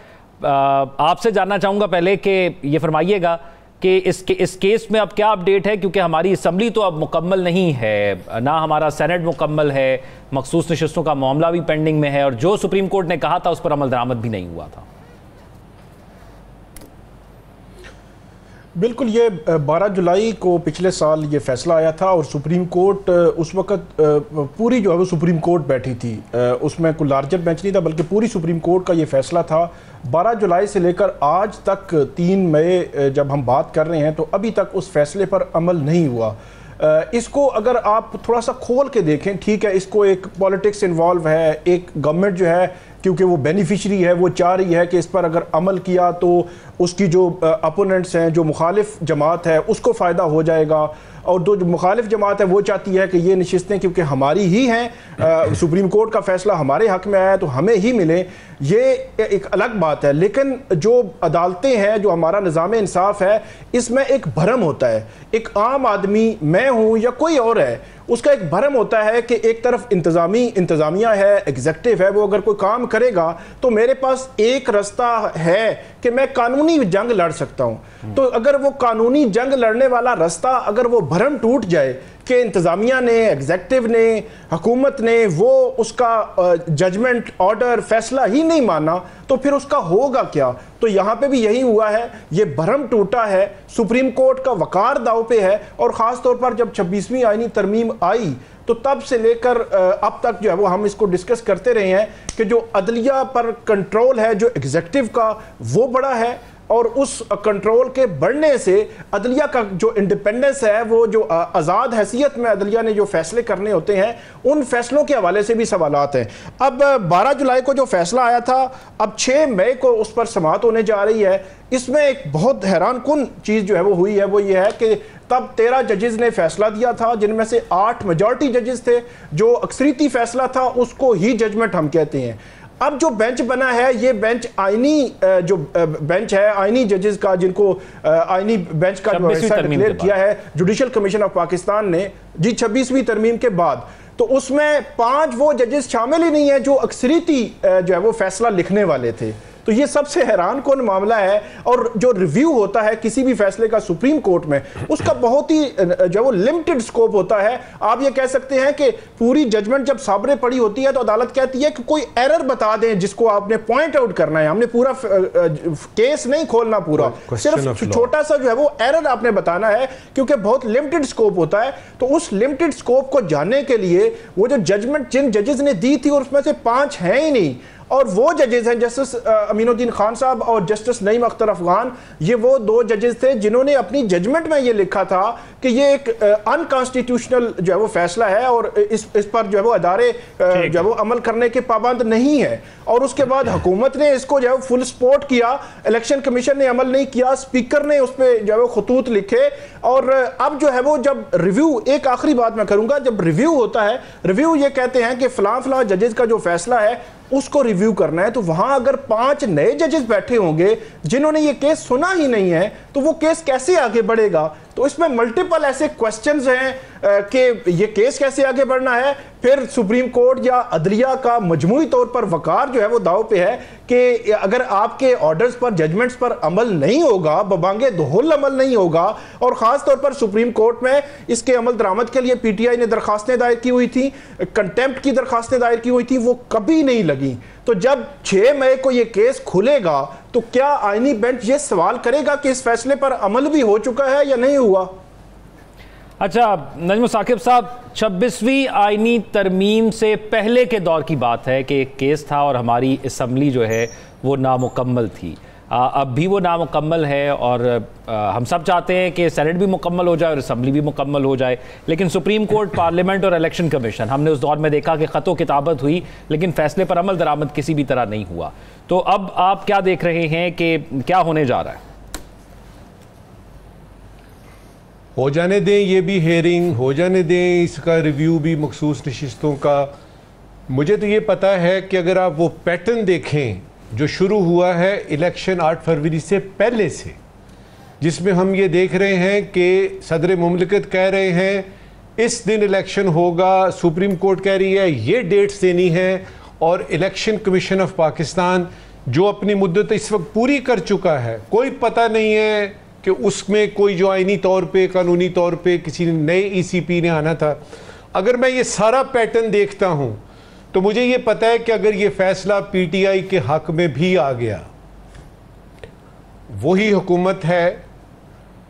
आपसे जानना चाहूँगा पहले कि ये फरमाइएगा कि इस केस में अब क्या अपडेट है, क्योंकि हमारी असम्बली तो अब मुकम्मल नहीं है, ना हमारा सेनेट मुकम्मल है, मखसूस नशस्तों का मामला भी पेंडिंग में है, और जो सुप्रीम कोर्ट ने कहा था उस पर अमल दरामद भी नहीं हुआ था।
बिल्कुल, ये 12 जुलाई को पिछले साल ये फैसला आया था, और सुप्रीम कोर्ट उस वक़्त पूरी जो है वो सुप्रीम कोर्ट बैठी थी, उसमें कोई लार्जर बेंच नहीं था बल्कि पूरी सुप्रीम कोर्ट का ये फैसला था। 12 जुलाई से लेकर आज तक 3 मई जब हम बात कर रहे हैं तो अभी तक उस फैसले पर अमल नहीं हुआ। इसको अगर आप थोड़ा सा खोल के देखें, ठीक है, इसको एक पॉलिटिक्स इन्वॉल्व है, एक गवर्नमेंट जो है क्योंकि वो बेनिफिशरी है वो चाह रही है कि इस पर अगर अमल किया तो उसकी जो अपोनेंट्स हैं, जो मुखालिफ जमात है, उसको फ़ायदा हो जाएगा, और जो मुखालिफ जमात है वो चाहती है कि ये नशिस्तें क्योंकि हमारी ही हैं, सुप्रीम कोर्ट का फैसला हमारे हक़ में आया है तो हमें ही मिले। ये एक अलग बात है। लेकिन जो अदालतें हैं, जो हमारा निज़ाम इंसाफ है, इसमें एक भरम होता है। एक आम आदमी, मैं हूँ या कोई और है, उसका एक भरम होता है कि एक तरफ इंतज़ामिया है, एग्जेक्टिव है, वो अगर कोई काम करेगा तो मेरे पास एक रास्ता है कि मैं कानूनी जंग लड़ सकता हूं। तो अगर वो कानूनी जंग लड़ने वाला रास्ता, अगर वो भरम टूट जाए कि इंतज़ामिया ने, एग्जेक्टिव ने, हुकूमत ने वो उसका जजमेंट, ऑर्डर, फैसला ही नहीं माना, तो फिर उसका होगा क्या? तो यहाँ पे भी यही हुआ है, ये भरम टूटा है, सुप्रीम कोर्ट का वकार दाव पे है। और ख़ास तौर पर जब 26वीं आईनी तरमीम आई तो तब से लेकर अब तक जो है वो हम इसको डिस्कस करते रहे हैं कि जो अदलिया पर कंट्रोल है, जो एग्जेक्टिव का, वो बड़ा है, और उस कंट्रोल के बढ़ने से अदलिया का जो इंडिपेंडेंस है, वो जो आज़ाद हैसियत में अदलिया ने जो फैसले करने होते हैं, उन फैसलों के हवाले से भी सवालात हैं। अब 12 जुलाई को जो फैसला आया था, अब 6 मई को उस पर समाअत होने जा रही है। इसमें एक बहुत हैरान कुन चीज़ जो है वो हुई है, वो ये है कि तब 13 जजेस ने फैसला दिया था, जिनमें से 8 मेजॉरिटी जजेस थे। जो अक्सरीती फैसला था उसको ही जजमेंट हम कहते हैं। अब जो बेंच बना है, ये बेंच आईनी जो बेंच है, आईनी जजेस का, जिनको आईनी बेंच का डिक्लेयर किया है जुडिशल कमीशन ऑफ पाकिस्तान ने जी 26वीं तरमीम के बाद, तो उसमें 5 वो जजेस शामिल ही नहीं है जो अक्सरीती जो है वो फैसला लिखने वाले थे। तो तो ये सबसे हैरान कौन मामला है। और जो रिव्यू होता है किसी भी फैसले का सुप्रीम कोर्ट में, उसका बहुत ही जो वो लिमिटेड स्कोप होता है। आप ये कह सकते हैं कि पूरी जजमेंट जब सामने पड़ी होती है तो अदालत कहती है कि कोई एरर बता दें जिसको आपने पॉइंट आउट करना है, हमने पूरा केस नहीं खोलना, पूरा सिर्फ छोटा सा जो है वो एरर आपने बताना है, क्योंकि बहुत लिमिटेड स्कोप होता है। तो उस लिमिटेड स्कोप को जानने के लिए वो जो जजमेंट जिन जजेस ने दी थी और उसमें से 5 हैं ही नहीं, और वो जजेस हैं जस्टिस अमीनुद्दीन खान साहब और जस्टिस नईम अख्तर अफगान, ये वो 2 जजेस थे जिन्होंने अपनी जजमेंट में ये लिखा था कि ये एक अनकॉन्स्टिट्यूशनल जो है वो फैसला है और इस पर जो है वो अदारे जो है वो अमल करने के पाबंद नहीं है। और उसके बाद हुकूमत ने इसको जो है फुल सपोर्ट किया, इलेक्शन कमीशन ने अमल नहीं किया, स्पीकर ने उस पर जो है वो खतूत लिखे। और अब जो है वो जब रिव्यू, एक आखिरी बात मैं करूंगा, जब रिव्यू होता है, रिव्यू ये कहते हैं कि फलां जजेस का जो फैसला है उसको रिव्यू करना है, तो वहां अगर 5 नए जजेस बैठे होंगे जिन्होंने ये केस सुना ही नहीं है, तो वो केस कैसे आगे बढ़ेगा। तो इसमें मल्टीपल ऐसे क्वेश्चंस हैं कि ये केस कैसे आगे बढ़ना है। फिर सुप्रीम कोर्ट या अदलिया का मजमूई तौर पर वकार जो है वो दाव पे है कि अगर आपके ऑर्डर्स पर, जजमेंट्स पर अमल नहीं होगा, बबांगे दोहल अमल नहीं होगा, और ख़ास तौर पर सुप्रीम कोर्ट में इसके अमल दरामद के लिए पीटीआई ने दरखास्तें दायर की हुई थी, कंटेम्प्ट की दरखास्तें दायर की हुई थी, वो कभी नहीं लगी। तो जब 6 मई को ये केस खुलेगा तो क्या आईनी बेंच ये सवाल करेगा कि इस फैसले पर अमल भी हो चुका है या नहीं हुआ।
अच्छा नजम साकिब साहब, 26वीं आईनी तरमीम से पहले के दौर की बात है कि एक केस था और हमारी असम्बली जो है वो नामुकम्मल थी। अब भी वो नामुकम्मल है और हम सब चाहते हैं कि सेनेट भी मुकम्मल हो जाए और असम्बली भी मुकम्मल हो जाए, लेकिन सुप्रीम कोर्ट, पार्लियामेंट और इलेक्शन कमीशन, हमने उस दौर में देखा कि ख़तो किताबत हुई लेकिन फैसले पर अमल दरामद किसी भी तरह नहीं हुआ। तो अब आप क्या देख रहे हैं कि क्या होने जा रहा है?
हो जाने दें, ये भी हेयरिंग हो जाने दें, इसका रिव्यू भी मखसूस नशिस्तों का। मुझे तो ये पता है कि अगर आप वो पैटर्न देखें जो शुरू हुआ है इलेक्शन 8 फरवरी से पहले से, जिसमें हम ये देख रहे हैं कि सदर मुमलिकत कह रहे हैं इस दिन इलेक्शन होगा, सुप्रीम कोर्ट कह रही है ये डेट्स देनी है, और इलेक्शन कमीशन ऑफ पाकिस्तान जो अपनी मुद्दत इस वक्त पूरी कर चुका है, कोई पता नहीं है कि उसमें कोई जो आईनी तौर पे, कानूनी तौर पे किसी नए ईसीपी ने आना था। अगर मैं ये सारा पैटर्न देखता हूँ तो मुझे ये पता है कि अगर ये फैसला पीटीआई के हक में भी आ गया, वही हुकूमत है,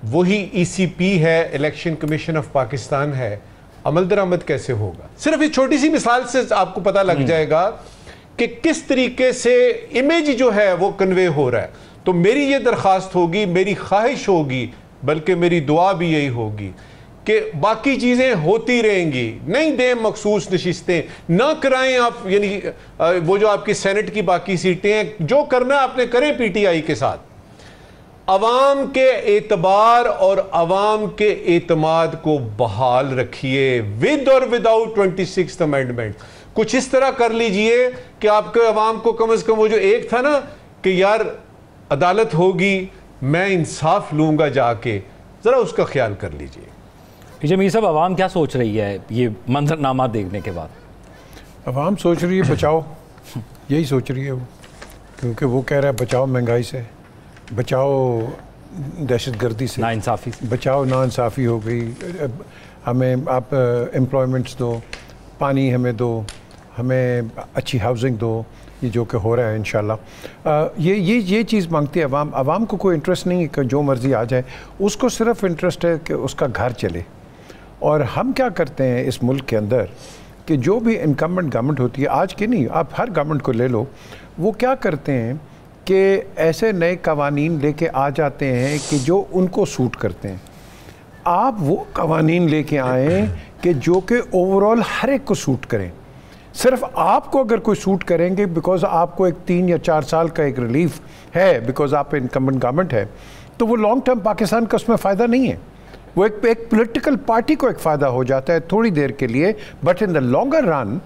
वही ईसीपी है, इलेक्शन कमीशन ऑफ पाकिस्तान है, अमल दरामद कैसे होगा। सिर्फ एक छोटी सी मिसाल से आपको पता लग जाएगा कि किस तरीके से इमेज जो है वो कन्वे हो रहा है। तो मेरी ये दरख्वास्त होगी, मेरी ख्वाहिश होगी, बल्कि मेरी दुआ भी यही होगी कि बाकी चीज़ें होती रहेंगी, नहीं दें मखसूस नशिस्तें, ना कराएं आप, यानी वो जो आपकी सेनेट की बाकी सीटें हैं, जो करना आपने करें पीटीआई के साथ। अवाम के एतबार और अवाम के एतमाद को बहाल रखिए, विद और विदाउट 26th अमेंडमेंट। कुछ इस तरह कर लीजिए कि आपके अवाम को कम से कम वो जो एक था ना कि यार अदालत होगी, मैं इंसाफ लूंगा जाके, ज़रा उसका ख्याल कर लीजिए।
जमीर साहब, अवाम क्या सोच रही है ये मंजरनामा देखने के बाद?
अवाम सोच रही है बचाओ, यही सोच रही है वो, क्योंकि वो कह रहा है बचाओ महंगाई से, बचाओ दहशतगर्दी से,
नाइंसाफ़ी से,
बचाओ नाइंसाफ़ी हो गई, हमें आप एम्प्लॉयमेंट्स दो, पानी हमें दो, हमें अच्छी हाउसिंग दो, ये जो कि हो रहा है इंशाल्लाह। ये चीज़ मांगती है अवाम। अवाम को कोई इंटरेस्ट नहीं है कि जो मर्ज़ी आ जाए, उसको सिर्फ इंटरेस्ट है कि उसका घर चले। और हम क्या करते हैं इस मुल्क के अंदर कि जो भी इनकम्बेंट गवर्नमेंट होती है, आज की नहीं, आप हर गवर्नमेंट को ले लो, वो क्या करते हैं कि ऐसे नए कवानीन लेके आ जाते हैं कि जो उनको सूट करते हैं। आप वो कवानीन लेके आएँ कि जो कि ओवरऑल हर एक को सूट करें। सिर्फ आपको अगर कोई सूट करेंगे बिकॉज आपको एक 3 या 4 साल का एक रिलीफ है, बिकॉज आप इनकम्बेंट गवर्नमेंट है, तो वो लॉन्ग टर्म पाकिस्तान का उसमें फ़ायदा नहीं है। वो एक पॉलिटिकल पार्टी को एक फ़ायदा हो जाता है थोड़ी देर के लिए, but in the longer run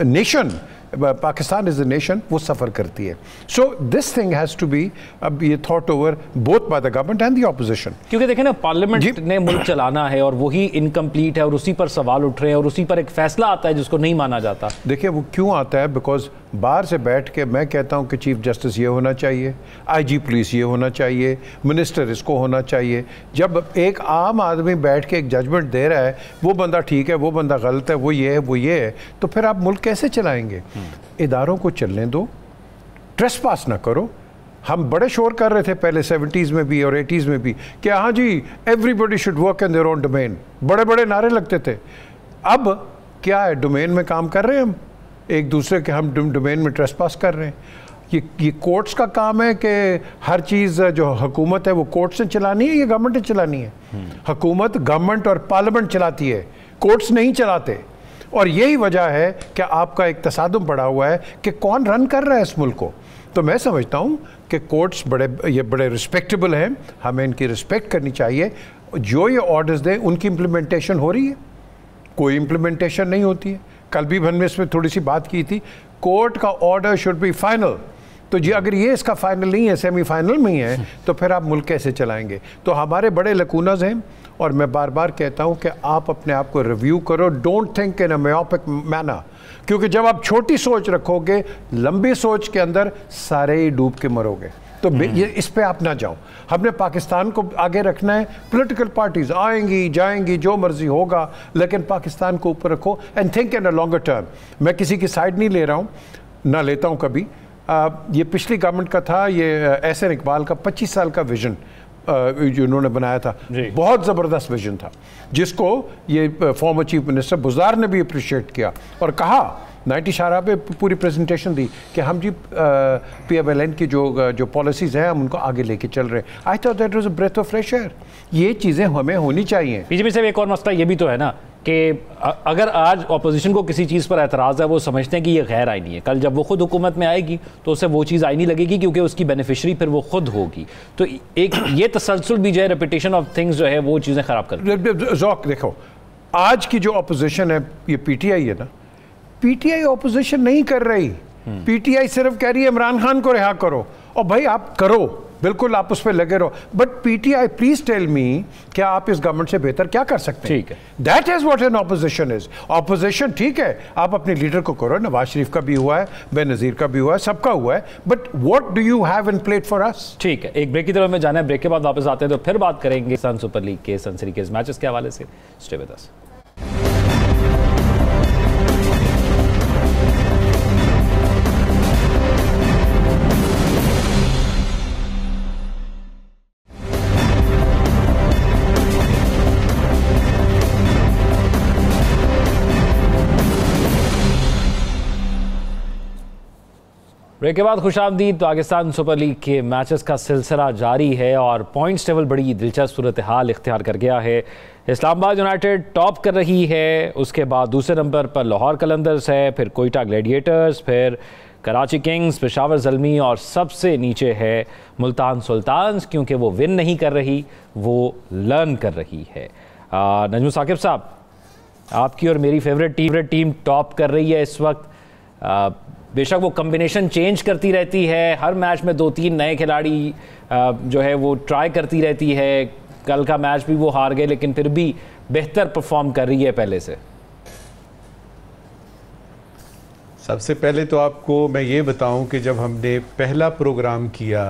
nation, Pakistan is a nation, वो सफ़र करती है। So this thing has to be अब ये thought over both by the government and the opposition.
क्योंकि देखें ना, पार्लियामेंट ने मुल्क चलाना है और वही इनकम्प्लीट है और उसी पर सवाल उठ रहे हैं और उसी पर एक फैसला आता है जिसको नहीं माना जाता।
देखिए वो क्यों आता है, बिकॉज बाहर से बैठ के मैं कहता हूँ कि चीफ जस्टिस ये होना चाहिए, आईजी पुलिस ये होना चाहिए, मिनिस्टर इसको होना चाहिए। जब एक आम आदमी बैठ के एक जजमेंट दे रहा है, वो बंदा ठीक है, वो बंदा गलत है, वो ये है, वो ये है, तो फिर आप मुल्क कैसे चलाएंगे? इदारों को चलने दो, ट्रेसपास ना करो। हम बड़े शोर कर रहे थे पहले 70s में भी और 80s में भी कि हाँ जी everybody should work in their own domain, बड़े बड़े नारे लगते थे। अब क्या है, डोमेन में काम कर रहे हैं हम, एक दूसरे के हम डोमेन में ट्रेसपास कर रहे हैं। ये कोर्ट्स का काम है कि हर चीज़ जो हुकूमत है वो कोर्ट्स ने चलानी है या गवर्नमेंट ने चलानी है? हुकूमत, गवर्नमेंट और पार्लियामेंट चलाती है, कोर्ट्स नहीं चलाते। और यही वजह है कि आपका एक तसादुम पड़ा हुआ है कि कौन रन कर रहा है इस मुल्क को। तो मैं समझता हूँ कि कोर्ट्स बड़े रिस्पेक्टेबल हैं, हमें इनकी रिस्पेक्ट करनी चाहिए। जो ये ऑर्डर्स दें उनकी इम्प्लीमेंटेशन हो रही है, कोई इम्प्लीमेंटेशन नहीं होती है। कल भी हमने इसमें थोड़ी सी बात की थी, कोर्ट का ऑर्डर शुड बी फाइनल। तो जी अगर ये इसका फाइनल नहीं है, सेमीफाइनल में ही है, तो फिर आप मुल्क कैसे चलाएंगे? तो हमारे बड़े लकूनस हैं और मैं बार बार कहता हूँ कि आप अपने आप को रिव्यू करो, don't think in a myopic manner, क्योंकि जब आप छोटी सोच रखोगे, लंबी सोच के अंदर सारे ही डूब के मरोगे। तो ये इस पे आप ना जाओ। हमने पाकिस्तान को आगे रखना है, पॉलिटिकल पार्टीज आएंगी जाएंगी जो मर्जी होगा, लेकिन पाकिस्तान को ऊपर रखो and think in a longer term. मैं किसी की साइड नहीं ले रहा हूँ, ना लेता हूँ कभी। ये पिछली गवर्नमेंट का था, ये एहसन इकबाल का 25 साल का विजन जो उन्होंने बनाया था, बहुत ज़बरदस्त विजन था, जिसको ये फॉर्मर चीफ मिनिस्टर बुज़दार ने भी अप्रिशिएट किया और कहा 90 शारा पे पूरी प्रेजेंटेशन दी कि हम जी PMLN की जो पॉलिसीज़ हैं हम उनको आगे लेके चल रहे हैं। I thought that was a breath of fresh air. ये चीज़ें हमें होनी चाहिए।
बीजेपी से एक और मसला ये भी तो है ना कि अगर आज अपोजिशन को किसी चीज़ पर एतराज़ है, वो समझते हैं कि ये गैर आईनी है, कल जब वो खुद हुकूमत में आएगी तो उसे वो चीज़ आईनी लगेगी क्योंकि उसकी बेनिफिशरी फिर वो खुद होगी। तो एक ये तसलसल भी जो है, रेपिटेशन ऑफ थिंग्स जो है वो चीज़ें ख़राब कर।
ज़ौक़ देखो, आज की जो अपोजिशन है ये PTI है ना, PTI अपोजिशन नहीं कर रही, PTI सिर्फ कह रही है इमरान खान को रिहा करो। और भाई आप करो, बिल्कुल आप उस पर लगे रहो, but PTI please tell me क्या आप इस गवर्नमेंट से बेहतर क्या कर सकते हैं?
ठीक है,
that is what an opposition is. Opposition ठीक है, आप अपने लीडर को करो, नवाज शरीफ का भी हुआ है, बेनज़ीर का भी हुआ है, सबका हुआ है, but what do you have in plate for us?
ठीक है, एक ब्रेक की तरफ में जाना है, ब्रेक के बाद वापस आते हैं तो फिर बात करेंगे सन सुपर लीग के सन सीरीज मैचेस के हवाले से। Stay with us. ब्रेक के बाद खुशामदीद। पाकिस्तान सुपर लीग के मैचेस का सिलसिला जारी है और पॉइंट्स टेबल बड़ी दिलचस्प सूरत हाल इख्तियार कर गया है। इस्लामाबाद यूनाइटेड टॉप कर रही है, उसके बाद दूसरे नंबर पर लाहौर कलंदर्स है, फिर कोयटा ग्लैडिएटर्स, फिर कराची किंग्स, पेशावर ज़ल्मी और सबसे नीचे है मुल्तान सुल्तान्स, क्योंकि वो विन नहीं कर रही, वो लर्न कर रही है। नजम साकिब साहब, आपकी और मेरी फेवरेट टीम टॉप कर रही है इस वक्त। बेशक वो कम्बिनेशन चेंज करती रहती है, हर मैच में 2-3 नए खिलाड़ी जो है वो ट्राई करती रहती है। कल का मैच भी वो हार गए, लेकिन फिर भी बेहतर परफॉर्म कर रही है पहले से।
सबसे पहले तो आपको मैं ये बताऊं कि जब हमने पहला प्रोग्राम किया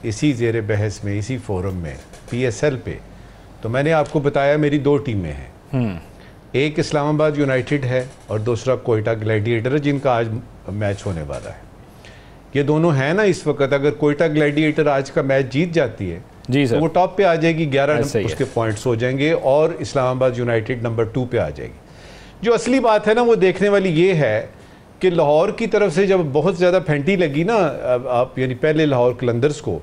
इसी ज़ेर बहस में, इसी फोरम में, PSL पे, तो मैंने आपको बताया मेरी 2 टीमें हैं, एक इस्लामाबाद यूनाइटेड है और दूसरा कोयटा ग्लैडिएटर है, जिनका आज मैच होने वाला है। ये दोनों हैं ना इस वक्त। अगर कोयटा ग्लैडिएटर आज का मैच जीत जाती है
जी सर,
तो वो टॉप पे आ जाएगी, 11 उसके पॉइंट्स हो जाएंगे और इस्लामाबाद यूनाइटेड नंबर 2 पे आ जाएगी। जो असली बात है ना वो देखने वाली ये है कि लाहौर की तरफ से जब बहुत ज़्यादा फेंटी लगी ना आप, यानी पहले लाहौर कलंदर्स को,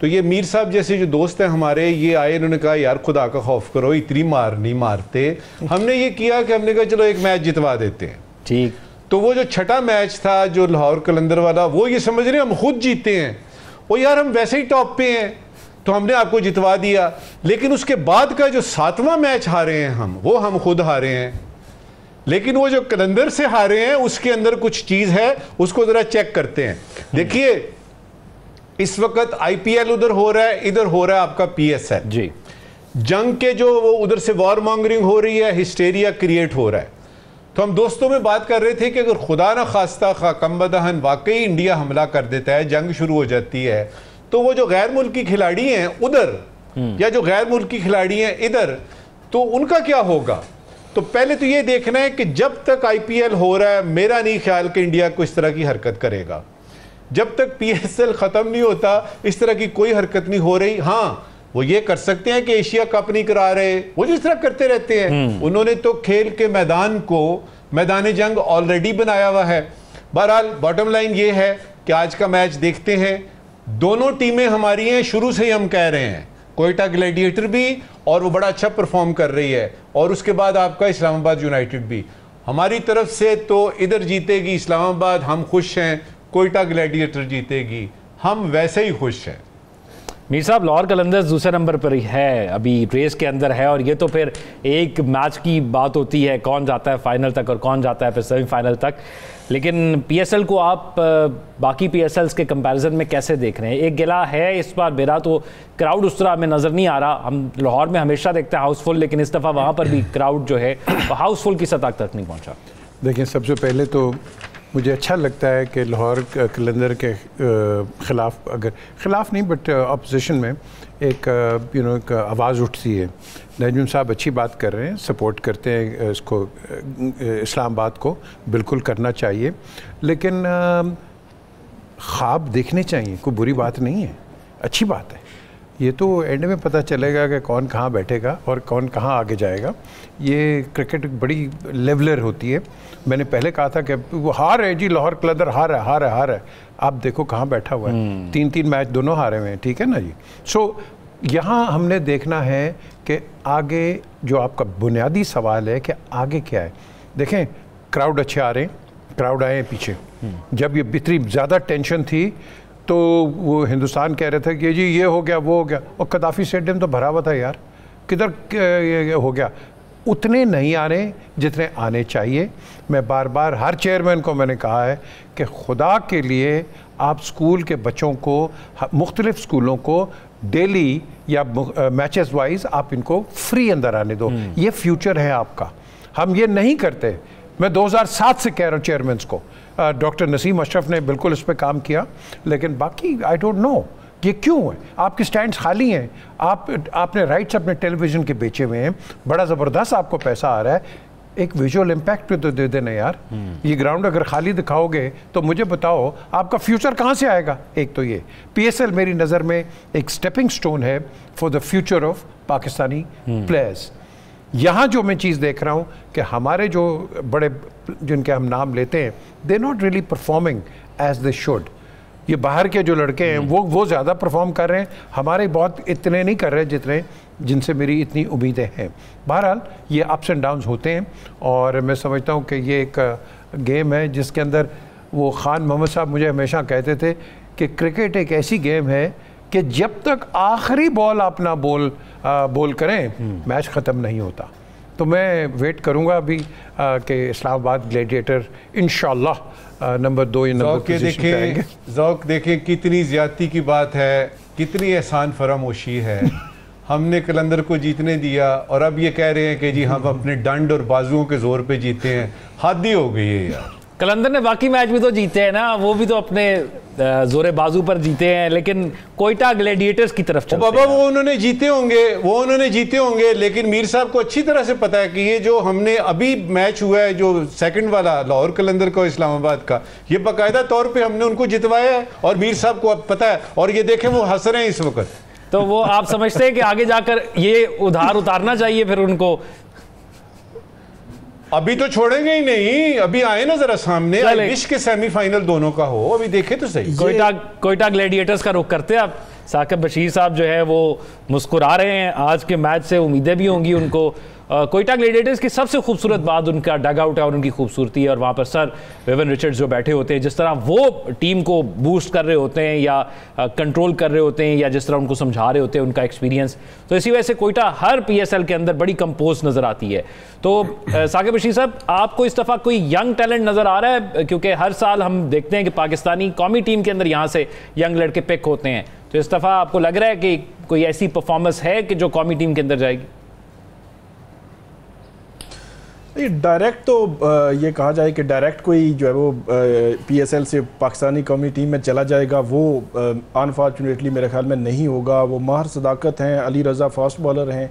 तो ये मीर साहब जैसे जो दोस्त हैं हमारे, ये आए, इन्होंने कहा यार खुदा का खौफ करो, इतनी मार नहीं मारते। हमने ये किया कि हमने कहा चलो एक मैच जितवा देते हैं।
ठीक,
तो वो जो छठा मैच था जो लाहौर कलंदर वाला, वो ये समझ रहे हम खुद जीते हैं, वो यार हम वैसे ही टॉप पे हैं तो हमने आपको जितवा दिया। लेकिन उसके बाद का जो 7वां मैच हारे हैं वो हम खुद हारे हैं, लेकिन वो जो कलंदर से हारे हैं उसके अंदर कुछ चीज़ है, उसको ज़रा चेक करते हैं। देखिए इस वक्त IPL उधर हो रहा है, इधर हो रहा है आपका PSL
जी।
जंग के जो वो उधर से वॉर मॉन्गरिंग हो रही है, हिस्टेरिया क्रिएट हो रहा है। तो हम दोस्तों में बात कर रहे थे कि अगर खुदा न खास्ता कमबदहन वाकई इंडिया हमला कर देता है, जंग शुरू हो जाती है, तो वो जो गैर मुल्की खिलाड़ी हैं उधर या जो गैर मुल्की खिलाड़ी हैं इधर, तो उनका क्या होगा? तो पहले तो ये देखना है कि जब तक IPL हो रहा है, मेरा नहीं ख्याल कि इंडिया को इस तरह की हरकत करेगा। जब तक PSL ख़त्म नहीं होता, इस तरह की कोई हरकत नहीं हो रही। हाँ, वो ये कर सकते हैं कि एशिया कप नहीं करा रहे, वो जिस तरह करते रहते हैं। उन्होंने तो खेल के मैदान को मैदान जंग ऑलरेडी बनाया हुआ है। बहरहाल बॉटम लाइन ये है कि आज का मैच देखते हैं। दोनों टीमें हमारी हैं, शुरू से ही हम कह रहे हैं, कोयटा ग्लैडिएटर भी, और वो बड़ा अच्छा परफॉर्म कर रही है, और उसके बाद आपका इस्लामाबाद यूनाइटेड भी। हमारी तरफ से तो इधर जीतेगी इस्लामाबाद, हम खुश हैं। कोयटा ग्लैडिएटर जीतेगी, हम वैसे ही खुश हैं।
मीर साहब, लाहौर कलंदर्स दूसरे नंबर पर है, अभी रेस के अंदर है, और ये तो फिर एक मैच की बात होती है, कौन जाता है फाइनल तक और कौन जाता है फिर सेमीफाइनल तक। लेकिन PSL को आप बाकी PSLs के कंपैरिजन में कैसे देख रहे हैं? एक गिला है इस बार मेरा, तो क्राउड उस तरह हमें नज़र नहीं आ रहा। हम लाहौर में हमेशा देखते हैं हाउसफुल, लेकिन इस दफ़ा वहाँ पर भी क्राउड जो है हाउसफुल की सतह तक नहीं पहुँचा।
देखिए, सबसे पहले तो मुझे अच्छा लगता है कि लाहौर कलंदर के ख़िलाफ़, अगर ख़िलाफ़ नहीं बट अपोजिशन में एक एक आवाज़ उठती है। नजम साहब अच्छी बात कर रहे हैं, सपोर्ट करते हैं इसको, इस्लामाबाद को बिल्कुल करना चाहिए, लेकिन ख्वाब देखने चाहिए, कोई बुरी बात नहीं है, अच्छी बात है। ये तो एंड में पता चलेगा कि कौन कहाँ बैठेगा और कौन कहाँ आगे जाएगा। ये क्रिकेट बड़ी लेवलर होती है। मैंने पहले कहा था कि वो हार है जी, लाहौर कलंदर हार है। आप देखो कहाँ बैठा हुआ है, 3-3 मैच दोनों हारे हुए हैं, ठीक है ना जी। सो यहाँ हमने देखना है कि आगे जो आपका बुनियादी सवाल है कि आगे क्या है। देखें, क्राउड अच्छे आ रहे हैं, क्राउड आए हैं पीछे। जब ये इतनी ज़्यादा टेंशन थी तो वो हिंदुस्तान कह रहे थे कि जी ये हो गया वो हो गया, और कदाफ़ी स्टेडियम तो भरा हुआ था यार, किधर हो गया। उतने नहीं आ रहे जितने आने चाहिए। मैं बार बार हर चेयरमैन को मैंने कहा है कि खुदा के लिए आप स्कूल के बच्चों को, मुख्तलिफ स्कूलों को डेली या मैचेस वाइज आप इनको फ्री अंदर आने दो। ये फ्यूचर है आपका। हम ये नहीं करते। मैं 2007 से कह रहा हूँ चेयरमैन्स को, डॉक्टर नसीम अशरफ ने बिल्कुल इस पर काम किया, लेकिन बाकी आई डोंट नो ये क्यों है। आपके स्टैंड्स खाली हैं, आपने राइट्स अपने टेलीविज़न के बेचे हुए हैं, बड़ा ज़बरदस्त आपको पैसा आ रहा है, एक विजुअल इम्पैक्ट पे तो दे देना यार। ये ग्राउंड अगर खाली दिखाओगे तो मुझे बताओ आपका फ्यूचर कहाँ से आएगा। एक तो ये PSL मेरी नज़र में एक स्टेपिंग स्टोन है for the future of Pakistani players. यहाँ जो मैं चीज़ देख रहा हूँ कि हमारे जो बड़े, जिनके हम नाम लेते हैं, they not really performing as they should. ये बाहर के जो लड़के हैं वो ज़्यादा परफॉर्म कर रहे हैं, हमारे बहुत इतने नहीं कर रहे जितने जिनसे मेरी इतनी उम्मीदें हैं। बहरहाल ये अप्स एंड डाउन्स होते हैं, और मैं समझता हूँ कि ये एक गेम है जिसके अंदर, वो खान मोहम्मद साहब मुझे हमेशा कहते थे कि क्रिकेट एक ऐसी गेम है कि जब तक आखिरी बॉल आप ना बोल करें मैच ख़त्म नहीं होता। तो मैं वेट करूंगा अभी कि इस्लामाबाद ग्लैडिएटर इंशाल्लाह नंबर 2 या नंबर पोजीशन पे आएंगे।
ज़ौक़ देखें कितनी ज़्यादती की बात है, कितनी एहसान फरामोशी है। हमने कलंदर को जीतने दिया और अब ये कह रहे हैं कि जी हम अपने डंड और बाजुओं के जोर पे जीते हैं। हद ही हो गई है यार।
कलंदर ने बाकी मैच भी तो जीते हैं ना, वो भी तो अपने जोरे बाजू पर जीते हैं, लेकिन कोयटा ग्लैडिएटर्स की तरफ चलते
बाबा वो उन्होंने जीते होंगे, लेकिन मीर साहब को अच्छी तरह से पता है कि ये जो हमने अभी मैच हुआ है, जो सेकंड वाला लाहौर कलंदर का इस्लामाबाद का, ये बाकायदा तौर पे हमने उनको जितवाया है, और मीर साहब को अब पता है, और ये देखें वो हंस रहे हैं इस वक्त।
तो वो आप समझते हैं कि आगे जाकर ये उधार उतारना चाहिए फिर उनको?
अभी तो छोड़ेंगे ही नहीं, अभी आए ना जरा सामने, विश के सेमीफाइनल दोनों का हो, अभी देखे तो सही।
कोयटा ग्लैडिएटर्स का रुख करते हैं आप। साकिब बशीर साहब जो है वो मुस्कुरा रहे हैं, आज के मैच से उम्मीदें भी होंगी उनको। कोयटा ग्लैडिएटर्स की सबसे खूबसूरत बात उनका डग आउट है और उनकी खूबसूरती है, और वहाँ पर सर विविन रिचर्ड्स जो बैठे होते हैं, जिस तरह वो टीम को बूस्ट कर रहे होते हैं या कंट्रोल कर रहे होते हैं, या जिस तरह उनको समझा रहे होते हैं, उनका एक्सपीरियंस, तो इसी वजह से कोयटा हर PSL के अंदर बड़ी कंपोज नज़र आती है। तो साकिब बशीर साहब, आपको इस दफ़ा कोई यंग टैलेंट नज़र आ रहा है? क्योंकि हर साल हम देखते हैं कि पाकिस्तानी कौमी टीम के अंदर यहाँ से यंग लड़के पिक होते हैं, तो इस दफ़ा आपको लग रहा है कि कोई ऐसी परफॉर्मेंस है कि जो कौमी टीम के अंदर जाएगी?
डायरेक्ट तो ये कहा जाए कि डायरेक्ट कोई जो है वो PSL से पाकिस्तानी कौमी टीम में चला जाएगा, वो अनफॉर्चुनेटली मेरे ख्याल में नहीं होगा। वो माहिर सदाकत हैं, अली रज़ा फास्ट बॉलर हैं,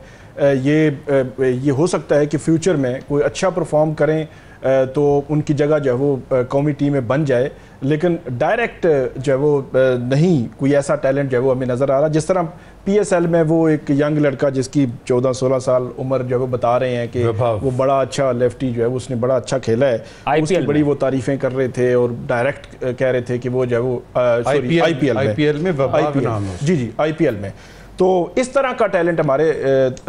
ये हो सकता है कि फ्यूचर में कोई अच्छा परफॉर्म करें तो उनकी जगह जो है वो कौमी टीम में बन जाए, लेकिन डायरेक्ट जो है वो नहीं कोई ऐसा टैलेंट जो है वो हमें नज़र आ रहा। जिस तरह PSL में वो एक यंग लड़का जिसकी 14-16 साल उम्र जो है वो बता रहे हैं कि वो बड़ा अच्छा लेफ्टी जो है वो उसने बड़ा अच्छा खेला है, उसकी बड़ी वो तारीफ़ें कर रहे थे और डायरेक्ट कह रहे थे कि वो जो है वो IPL में जी IPL में। तो इस तरह का टैलेंट हमारे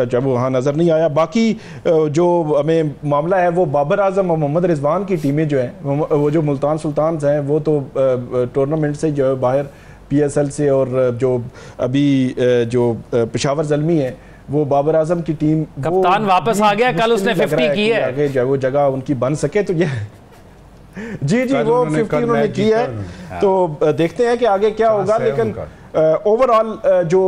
जब वहाँ नज़र नहीं आया। बाकी जो हमें मामला है वो बाबर आजम और मोहम्मद रिजवान की टीमें जो हैं, वो जो मुल्तान सुल्तान्स हैं वो तो टूर्नामेंट से जो है बाहर PSL से, और जो अभी जो पेशावर ज़ल्मी है वो बाबर आजम की टीम,
कप्तान वापस आ गया, कल उसने 50 की है,
आगे जो वो जगह उनकी बन सके तो ये जी वो 50 उन्होंने की है। तो देखते हैं कि आगे क्या होगा। लेकिन ओवरऑल जो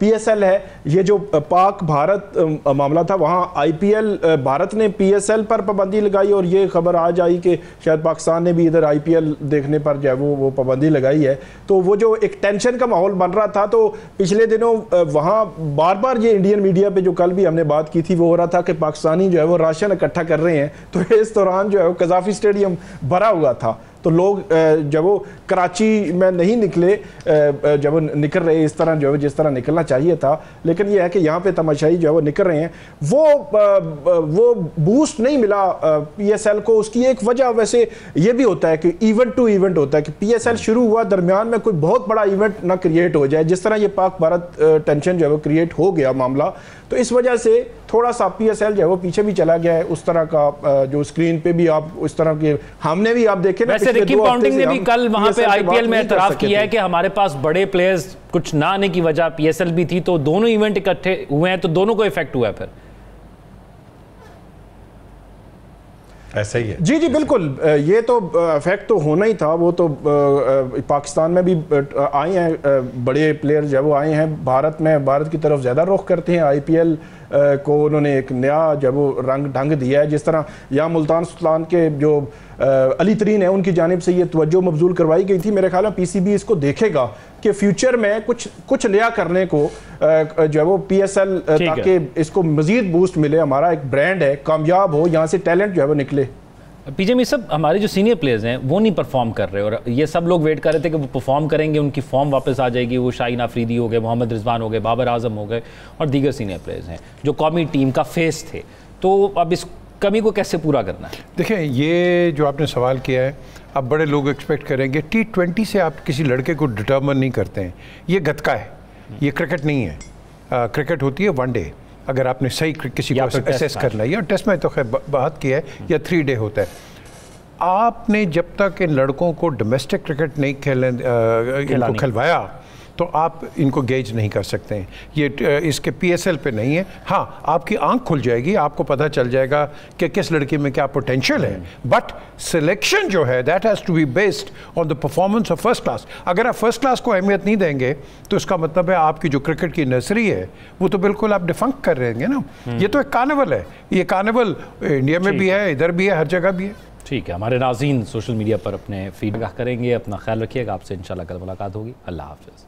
PSL है, ये जो पाक भारत मामला था, वहाँ IPL भारत ने PSL पर पाबंदी लगाई और ये खबर आज आई कि शायद पाकिस्तान ने भी इधर IPL देखने पर जो है वो पाबंदी लगाई है। तो वो जो एक टेंशन का माहौल बन रहा था, तो पिछले दिनों वहाँ बार बार ये इंडियन मीडिया पे जो कल भी हमने बात की थी वो हो रहा था कि पाकिस्तानी जो है वो राशन इकट्ठा कर रहे हैं। तो इस दौरान जो है वो कज़ाफ़ी स्टेडियम भरा हुआ था, तो लोग जब वो कराची में नहीं निकले, जब वो निकल रहे इस तरह जो है जिस तरह निकलना चाहिए था, लेकिन ये है कि यहाँ पे तमाशाई जो है वो निकल रहे हैं। वो बूस्ट नहीं मिला PSL को। उसकी एक वजह वैसे ये भी होता है कि इवेंट टू इवेंट होता है कि PSL शुरू हुआ, दरमियान में कोई बहुत बड़ा इवेंट ना क्रिएट हो जाए, जिस तरह ये पाक भारत टेंशन जो है वो क्रिएट हो गया मामला, तो इस वजह से थोड़ा सा PSL जो है वो पीछे भी चला गया है। उस तरह का जो स्क्रीन पे भी आप उस तरह के हमने भी आप देखे ना,
वैसे रिकी पॉन्टिंग ने भी कल वहां पे IPL में एतराफ किया है कि हमारे पास बड़े प्लेयर्स कुछ ना आने की वजह PSL भी थी, तो दोनों इवेंट इकट्ठे हुए हैं तो दोनों को इफेक्ट हुआ है। फिर
ऐसा ही है
जी बिल्कुल, ये तो इफेक्ट तो होना ही था। वो तो पाकिस्तान में भी आए हैं बड़े प्लेयर जब वो आए हैं, भारत में भारत की तरफ ज़्यादा रुख करते हैं। IPL को उन्होंने एक नया जब वो रंग ढंग दिया है। जिस तरह यहाँ मुल्तान सुल्तान के जो अली तरीन है उनकी जानिब से ये तवज्जो मबजूल करवाई गई थी। मेरे ख्याल में PCB इसको देखेगा कि फ्यूचर में कुछ नया करने को जो है वो PSL, ताकि इसको मजीद बूस्ट मिले, हमारा एक ब्रांड है, कामयाब हो, यहाँ से टैलेंट जो है वो निकले।
PJ सब हमारे जो सीनियर प्लेयर्स हैं वो नहीं परफॉर्म कर रहे, और ये सब लोग वेट कर रहे थे कि वो परफॉर्म करेंगे, उनकी फॉर्म वापस आ जाएगी। वो शाहीन आफरीदी हो गए, मोहम्मद रिजवान हो गए, बाबर आजम हो गए और दीगर सीनियर प्लेयर्स हैं जो कौमी टीम का फेस थे। तो अब इस कमी को कैसे पूरा करना है?
देखें, ये जो आपने सवाल किया है, अब बड़े लोग एक्सपेक्ट करेंगे T20 से आप किसी लड़के को डिटर्मन नहीं करते हैं। ये गतका है, ये क्रिकेट नहीं है। क्रिकेट होती है 1 डे, अगर आपने सही किसी को असेस करना है, या टेस्ट में तो खैर बात की है, या 3 डे होता है। आपने जब तक इन लड़कों को डोमेस्टिक क्रिकेट नहीं इनको खिलवाया तो आप इनको गेज नहीं कर सकते हैं। ये इसके PSL पे नहीं है। हाँ, आपकी आंख खुल जाएगी, आपको पता चल जाएगा कि किस लड़की में क्या पोटेंशियल है, बट सिलेक्शन जो है that has to be based on the performance of first class. अगर आप फर्स्ट क्लास को अहमियत नहीं देंगे तो इसका मतलब है आपकी जो क्रिकेट की नर्सरी है वो तो बिल्कुल आप डिफंक कर रहे हैं ना। ये तो एक कार्निवल है, ये कार्निवल इंडिया में भी है, इधर भी है, हर जगह भी है।
ठीक है, हमारे नाज़रीन सोशल मीडिया पर अपने फीडबैक करेंगे। अपना ख्याल रखिएगा, आपसे इंशाल्लाह कल मुलाकात होगी। अल्लाह हाफ़िज़।